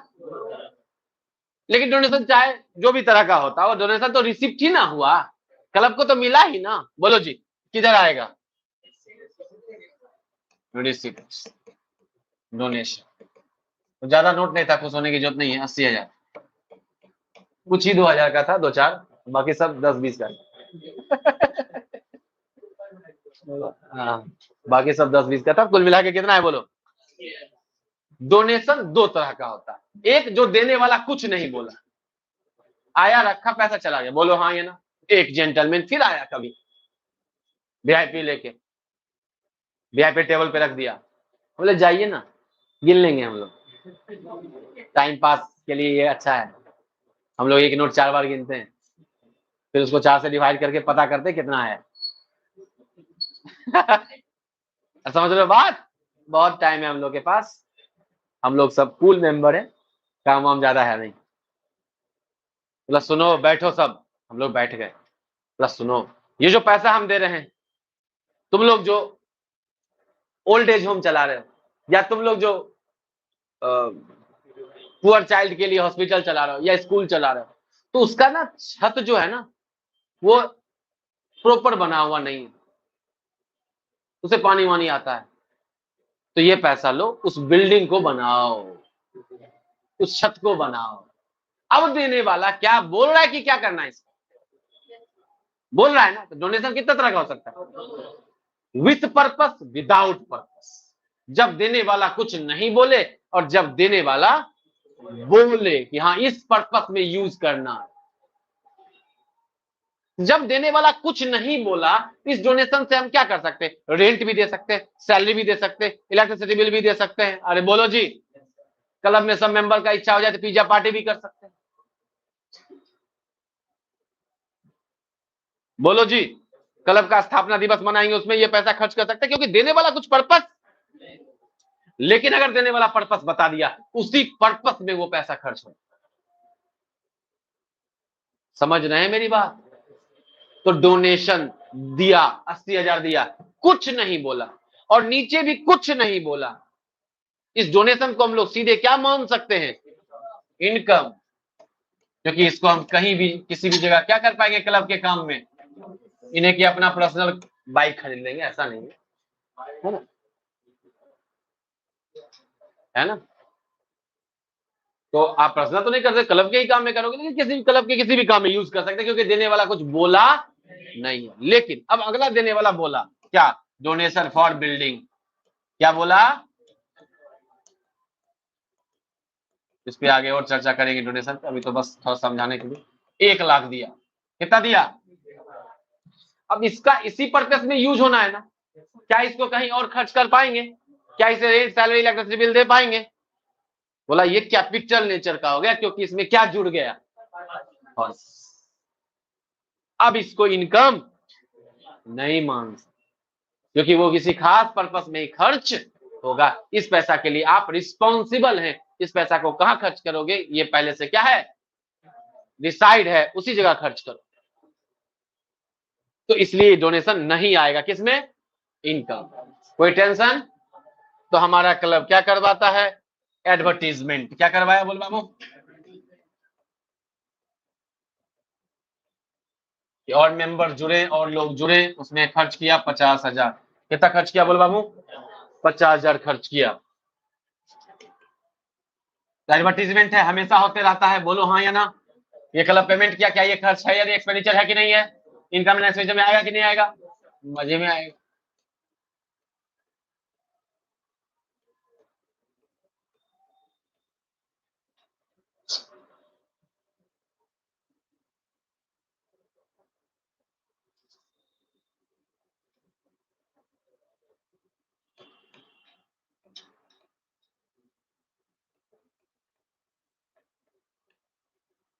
लेकिन डोनेशन चाहे जो भी तरह का होता है, वो डोनेशन तो रिसिप्ट ही ना हुआ, क्लब को तो मिला ही ना, बोलो जी किधर आएगा, रिसिप्ट, डोनेशन। तो ज्यादा नोट नहीं था, खुश होने की जरूरत नहीं है, 80,000, कुछ ही 2,000 का था, 2-4, बाकी सब 10-20 का हाँ, बाकी सब 10-20 का था, कुल मिला के कितना है बोलो। डोनेशन 2 तरह का होता है, एक जो देने वाला कुछ नहीं बोला, आया रखा पैसा चला गया, बोलो हाँ ये ना, एक जेंटलमैन फिर आया कभी वीआईपी लेके, वीआईपी टेबल पे रख दिया, बोले जाइए ना गिन लेंगे हम लोग, टाइम पास के लिए ये अच्छा है, हम लोग एक नोट 4 बार गिनते हैं, फिर उसको 4 से डिवाइड करके पता करते कितना है समझ रहे हो बात, बहुत टाइम है हम लोग के पास, हम लोग सब कूल मेंबर है, काम वाम ज्यादा है नहीं, बोला सुनो बैठो सब, हम लोग बैठ गए, बोला सुनो ये जो पैसा हम दे रहे हैं, तुम लोग जो ओल्ड एज होम चला रहे हो, या तुम लोग जो पुअर चाइल्ड के लिए हॉस्पिटल चला रहे हो या स्कूल चला रहे हो, तो उसका ना छत जो है ना वो प्रॉपर बना हुआ नहीं है, उसे पानी वानी आता है, तो ये पैसा लो उस बिल्डिंग को बनाओ, उस छत को बनाओ। अब देने वाला क्या बोल रहा है कि क्या करना है, इसको बोल रहा है ना, तो डोनेशन कितना तरह का हो सकता है, विथ पर्पस, विदाउट पर्पस, जब देने वाला कुछ नहीं बोले और जब देने वाला बोले कि हाँ इस पर्पस में यूज करना है। जब देने वाला कुछ नहीं बोला, इस डोनेशन से हम क्या कर सकते हैं? रेंट भी दे सकते हैं, सैलरी भी दे सकते हैं, इलेक्ट्रिसिटी बिल भी दे सकते हैं। अरे बोलो जी, क्लब में सब मेंबर का इच्छा हो जाए तो पिज्जा पार्टी भी कर सकते हैं। बोलो जी, क्लब का स्थापना दिवस मनाएंगे, उसमें ये पैसा खर्च कर सकते हैं, क्योंकि देने वाला कुछ पर्पस। लेकिन अगर देने वाला पर्पस बता दिया, उसी पर्पस में वो पैसा खर्च हो। समझ रहे हैं मेरी बात? तो डोनेशन दिया, 80,000 दिया, कुछ नहीं बोला और नीचे भी कुछ नहीं बोला, इस डोनेशन को हम लोग सीधे क्या मान सकते हैं? इनकम। क्योंकि इसको हम कहीं भी किसी भी जगह क्या कर पाएंगे? क्लब के काम में इन्हें कि अपना पर्सनल बाइक खरीद लेंगे, ऐसा नहीं है ना? है ना? तो आप पर्सनल तो नहीं कर सकते, क्लब के ही काम में करोगे, लेकिन किसी भी क्लब के किसी भी काम में यूज कर सकते हैं, क्योंकि देने वाला कुछ बोला नहीं है। लेकिन अब अगला देने वाला बोला क्या? Donation for building. क्या बोला? इस पे आगे और चर्चा करेंगे डोनेशन पे, अभी तो बस थोड़ा समझाने के लिए। 1 लाख दिया। कितना दिया? अब इसका इसी पर्पस में यूज होना है ना। क्या इसको कहीं और खर्च कर पाएंगे? क्या इसे रेंट, सैलरी, इलेक्ट्रिसिटी बिल दे पाएंगे? बोला ये कैपिटल नेचर का हो गया, क्योंकि इसमें क्या जुड़ गया? अब इसको इनकम नहीं मान सकते, क्योंकि वो किसी खास पर्पस में ही खर्च होगा। इस पैसा के लिए आप रिस्पॉन्सिबल हैं। इस पैसा को कहां खर्च करोगे, ये पहले से क्या है? डिसाइड है, उसी जगह खर्च करो। तो इसलिए डोनेशन नहीं आएगा किसमें? इनकम। कोई टेंशन? तो हमारा क्लब क्या करवाता है? एडवर्टीजमेंट। क्या करवाया बोल बाबू? और मेंबर जुड़े और लोग जुड़े, उसमें खर्च किया 50,000। कितना खर्च किया बोल बाबू? 50,000 खर्च किया। एडवर्टीजमेंट है, हमेशा होते रहता है, बोलो हाँ या ना। ये क्लब पेमेंट किया, क्या ये खर्च है या एक्सपेंडिचर है कि नहीं है? इनकम एंड एक्सपेंडिचर में आएगा कि नहीं आएगा? मजे में आएगा।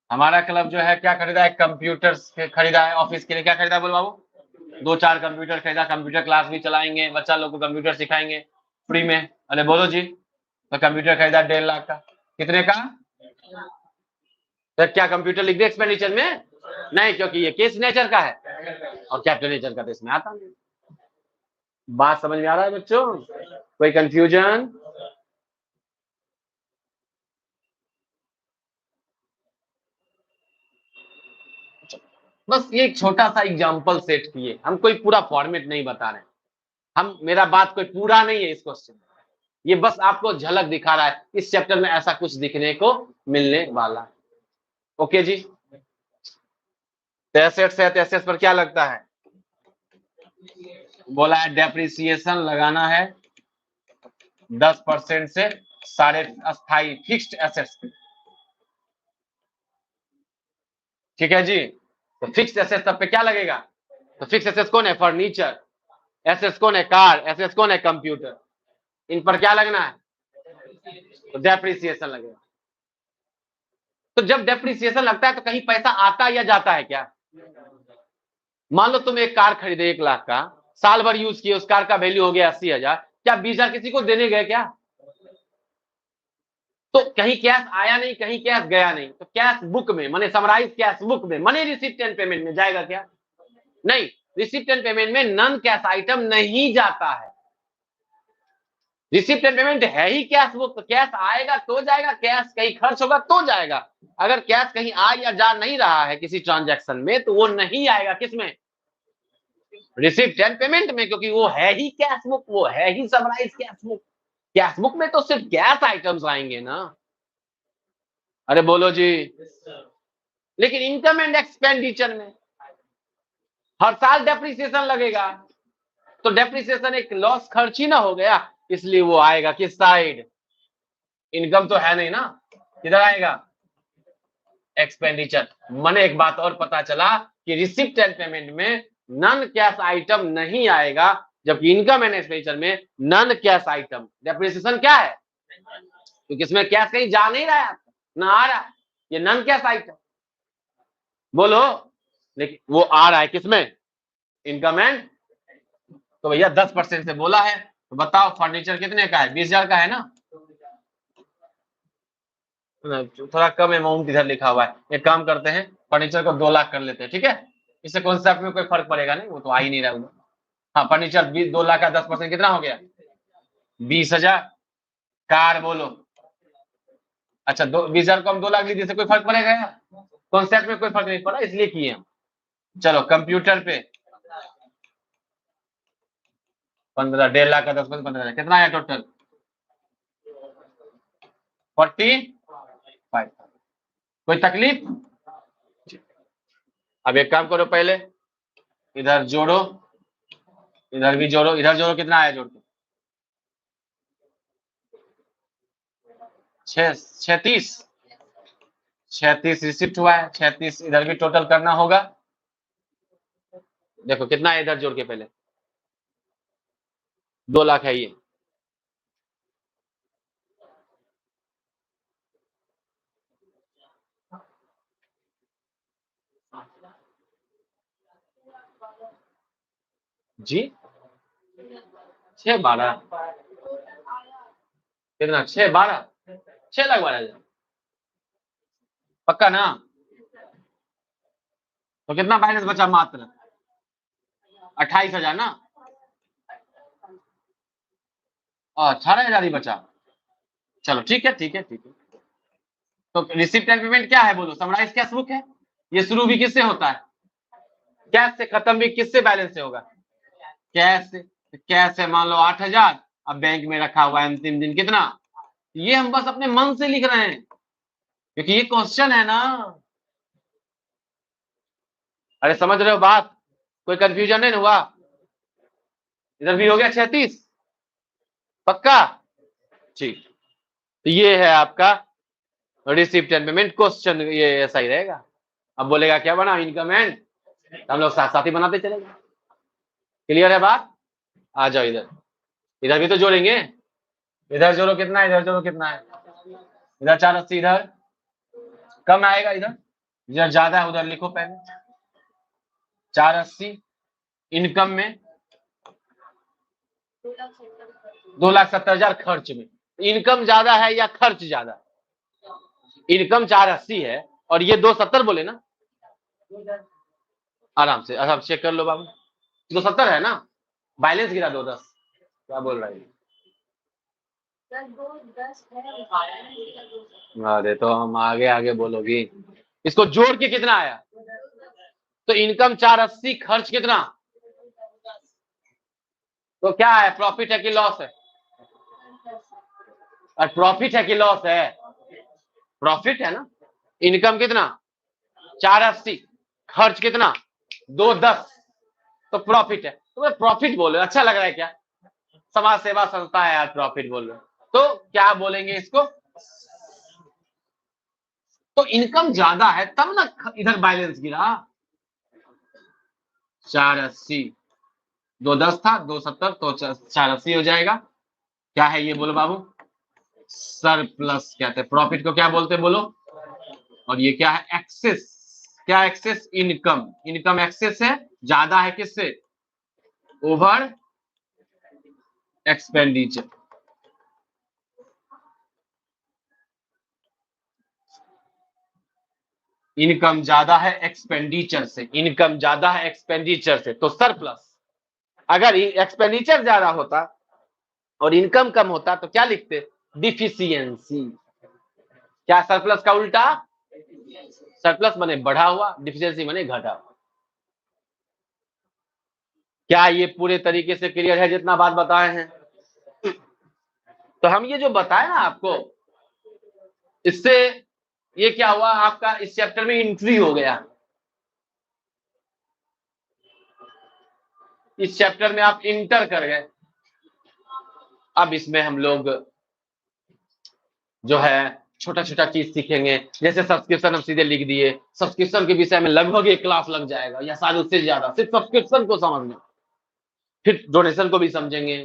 हमारा क्लब जो है क्या खरीदा है? कंप्यूटर खरीदा है। ऑफिस के लिए क्या खरीदा बोल बाबू? 2-4 कंप्यूटर खरीदा। कंप्यूटर क्लास भी चलाएंगे, बच्चा लोग को कंप्यूटर सिखाएंगे फ्री में। अरे बोलो जी, तो कंप्यूटर खरीदा 1.5 लाख का। कितने का? तो क्या कंप्यूटर लिख दे एक्सपेंडिचर में? नहीं, क्योंकि ये केस नेचर का है और कैपिटल नेचर का तो इसमें आता नहीं। बात समझ में आ रहा है बच्चों? कोई कंफ्यूजन? बस ये एक छोटा सा एग्जांपल सेट किए, हम कोई पूरा फॉर्मेट नहीं बता रहे। हम, मेरा बात कोई पूरा नहीं है इस क्वेश्चन, ये बस आपको झलक दिखा रहा है, इस चैप्टर में ऐसा कुछ दिखने को मिलने वाला है। ओके जी। तो एसेट्स है, तो एसेट्स पर क्या लगता है? बोला है डेप्रिसिएशन लगाना है 10% से सारे अस्थाई फिक्स्ड एसेट्स पे। ठीक है जी। तो फिक्स्ड एसेट्स सब पे क्या लगेगा? तो फिक्स्ड एसेट्स कौन है? फर्नीचर। एसेट्स कौन है? कार। एसेट्स कौन है? कंप्यूटर। इन पर क्या लगना है? तो डेप्रिसिएशन लगेगा। तो जब डेप्रिसिएशन लगता है तो कहीं पैसा आता या जाता है क्या? मान लो तुम एक कार खरीदे 1 लाख का, साल भर यूज किए, उस कार का वैल्यू हो गया 80,000, क्या 20,000 किसी को देने गए क्या? तो कहीं कैश आया नहीं, कहीं कैश गया नहीं, तो कैश बुक में, माने समराइज कैश बुक में, माने रिसिप्ट एंड पेमेंट में जाएगा क्या? नहीं, रिसिप्ट एंड पेमेंट में नन कैश आइटम नहीं जाता है। रिसिप्ट एंड पेमेंट है ही कैश बुक, तो कैश आएगा तो जाएगा, कैश कहीं खर्च होगा तो जाएगा। अगर कैश कहीं आ या जा नहीं रहा है किसी ट्रांजैक्शन में, तो वो नहीं आएगा किसमें? रिसिप्ट एंड पेमेंट में, क्योंकि वो है ही कैश बुक, वो है ही summarise cash book. Cash book में तो सिर्फ कैश आइटम्स आएंगे ना। अरे बोलो जी। लेकिन इनकम एंड एक्सपेंडिचर में हर साल डेप्रिसिएशन लगेगा, तो डेप्रिसिएशन एक लॉस खर्च ही ना हो गया, इसलिए वो आएगा किस साइड? इनकम तो है नहीं ना, किधर आएगा? एक्सपेंडिचर। मैंने एक बात और पता चला कि रिसिप्ट एंड पेमेंट में नॉन कैश आइटम नहीं आएगा, जबकि इनकम एंड एक्सपेंडिचर में नॉन कैश आइटम। डेप्रिसिएशन क्या है? क्योंकि इसमें कैश कहीं जा नहीं रहा है, ना आ रहा है, ये नॉन कैश आइटम। बोलो, लेकिन वो आ रहा है किसमें? Income and. तो भैया 10% से बोला है, तो बताओ फर्नीचर कितने का है? 20,000 का है ना? थोड़ा कम अमाउंट इधर लिखा हुआ है। एक काम करते हैं, फर्नीचर को 2 लाख कर लेते हैं, ठीक है? इससे कॉन्सेप्ट में कोई फर्क पड़ेगा नहीं, वो तो आ ही नहीं रहा उधर। हाँ, फर्नीचर 2 लाख का 10% कितना हो गया? 20,000। कार बोलो। अच्छा, 20,000 को हम 2 लाख लीजिए, इससे कोई फर्क पड़ेगा यार? कॉन्सेप्ट में कोई फर्क नहीं पड़ा, इसलिए किए हम। चलो कंप्यूटर पे 15, 1.5 लाख का 10%, 15,000 कितना आया टोटल? 45। कोई तकलीफ? अब एक काम करो, पहले इधर जोड़ो, इधर भी जोड़ो, इधर जोड़ो, कितना आया जोड़ के? 36। 36 रिसिप्ट हुआ है, 36 इधर भी टोटल करना होगा। देखो कितना है इधर जोड़ के, पहले 2 लाख है ये। जी 6/12 कितना? 6/12 6,12,000 पक्का ना? तो कितना बैलेंस बचा? मात्र 28,000 ना? 18,000 ही बचा। चलो ठीक है, ठीक है, ठीक है। तो रिसिप्ट एंड पेमेंट क्या है बोलो? समराइज कैश बुक है। ये शुरू भी किससे होता है? कैश से। खत्म भी किससे? बैलेंस से होगा। कैश से। कैश है मान लो 8,000, अब बैंक में रखा हुआ है अंतिम दिन कितना? ये हम बस अपने मन से लिख रहे हैं, क्योंकि ये क्वेश्चन है ना। अरे समझ रहे हो बात? कोई कंफ्यूजन नहीं हुआ? इधर भी हो गया 36 पक्का? ठीक। तो ये है आपका रिसिप्ट एंड पेमेंट क्वेश्चन, ये ऐसा ही रहेगा। अब बोलेगा क्या बना? Income and. हम लोग साथ साथ ही बनाते चलेंगे। क्लियर है बात? आ जाओ इधर, इधर भी तो जोड़ेंगे। इधर जोड़ो, कितना है? इधर जोड़ो, कितना है? इधर 480, इधर कम आएगा, इधर इधर ज्यादा है, उधर लिखो पहले 480। इनकम में 2,70,000 खर्च में। इनकम ज्यादा है या खर्च ज्यादा? इनकम 480 है और ये 270 बोले ना? आराम से आराम चेक कर लो बाबू, 270 है ना? बैलेंस गिरा 210। क्या बोल रहा है? अरे तो हम आगे आगे बोलोगी। इसको जोड़ के कितना आया? तो इनकम 480, खर्च कितना? तो क्या है? प्रॉफिट है कि लॉस है? और प्रॉफिट है कि लॉस है? प्रॉफिट है ना। इनकम कितना? 480, खर्च कितना? 210, तो प्रॉफिट है। तो मैं प्रॉफिट बोल रहे, अच्छा लग रहा है क्या? समाज सेवा संस्था है यार, प्रॉफिट बोल रहे, तो क्या बोलेंगे इसको? तो इनकम ज्यादा है तब ना इधर बैलेंस गिरा। 480, 210 था, 270, तो 480 हो जाएगा। क्या है ये बोलो बाबू? सरप्लस कहते हैं। प्रॉफिट को क्या बोलते हैं बोलो? और ये क्या है? एक्सेस। क्या एक्सेस? इनकम। इनकम एक्सेस है, ज्यादा है किससे? Over expenditure. इनकम ज्यादा है एक्सपेंडिचर से, इनकम ज्यादा है एक्सपेंडिचर से, तो सरप्लस। अगर एक्सपेंडिचर ज्यादा होता और इनकम कम होता तो क्या लिखते? डिफिशियंसी। क्या सरप्लस का उल्टा? सरप्लस माने बढ़ा हुआ, डिफिशियंसी माने घटा हुआ। क्या ये पूरे तरीके से क्लियर है जितना बात बताए हैं? तो हम ये जो बताए ना आपको, इससे ये क्या हुआ? आपका इस चैप्टर में एंट्री हो गया। इस चैप्टर में आप इंटर कर गए। अब इसमें हम लोग जो है छोटा छोटा चीज सीखेंगे। जैसे सब्सक्रिप्शन हम सीधे लिख दिए, सब्सक्रिप्शन के विषय में लगभग 1 क्लास लग जाएगा या शायद उससे ज्यादा, सिर्फ सब्सक्रिप्शन को समझने। फिर डोनेशन को भी समझेंगे,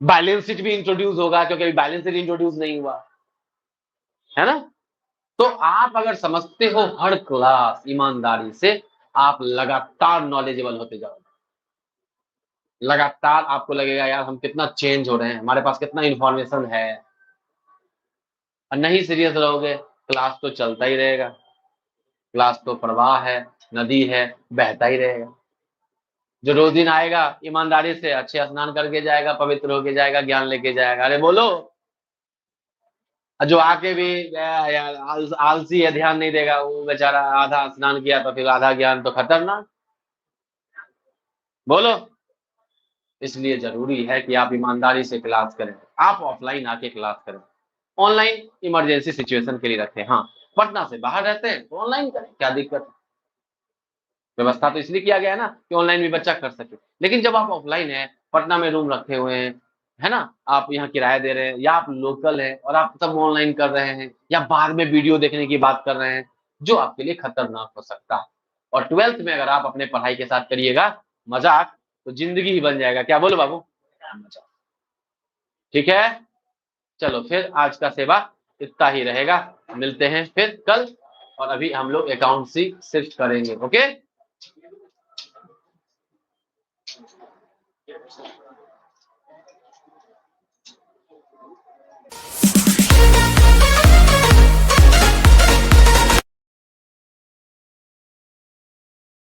बैलेंस शीट भी इंट्रोड्यूस होगा क्योंकि अभी बैलेंस शीट इंट्रोड्यूस नहीं हुआ है ना। तो आप अगर समझते हो हर क्लास ईमानदारी से, आप लगातार नॉलेजेबल होते जाओगे। लगातार आपको लगेगा यार हम कितना चेंज हो रहे हैं, हमारे पास कितना इंफॉर्मेशन है। और नहीं सीरियस रहोगे, क्लास तो चलता ही रहेगा, क्लास तो प्रवाह है, नदी है, बहता ही रहेगा। जो रोज दिन आएगा ईमानदारी से अच्छे स्नान करके जाएगा, पवित्र होके जाएगा, ज्ञान लेके जाएगा। अरे बोलो। जो आके भी यार आलसी है, ध्यान नहीं देगा, वो बेचारा आधा स्नान किया तो फिर आधा ज्ञान तो खतरनाक। बोलो। इसलिए जरूरी है कि आप ईमानदारी से क्लास करें, आप ऑफलाइन आके क्लास करें। ऑनलाइन इमरजेंसी सिचुएशन के लिए रखें। हाँ, पटना से बाहर रहते हैं तो ऑनलाइन करें, क्या दिक्कत है। व्यवस्था तो इसलिए किया गया है ना कि ऑनलाइन भी बच्चा कर सके। लेकिन जब आप ऑफलाइन है, पटना में रूम रखे हुए हैं, है ना, आप यहाँ किराया दे रहे हैं, या आप लोकल हैं और आप सब ऑनलाइन कर रहे हैं, या बाद में वीडियो देखने की बात कर रहे हैं, जो आपके लिए खतरनाक हो सकता है। और 12th में अगर आप अपने पढ़ाई के साथ करिएगा मजाक, तो जिंदगी ही बन जाएगा। क्या बोलो बाबू, मजाक। ठीक है, चलो फिर आज का सेवा इतना ही रहेगा। मिलते हैं फिर कल, और अभी हम लोग अकाउंट सी शिफ्ट करेंगे। ओके।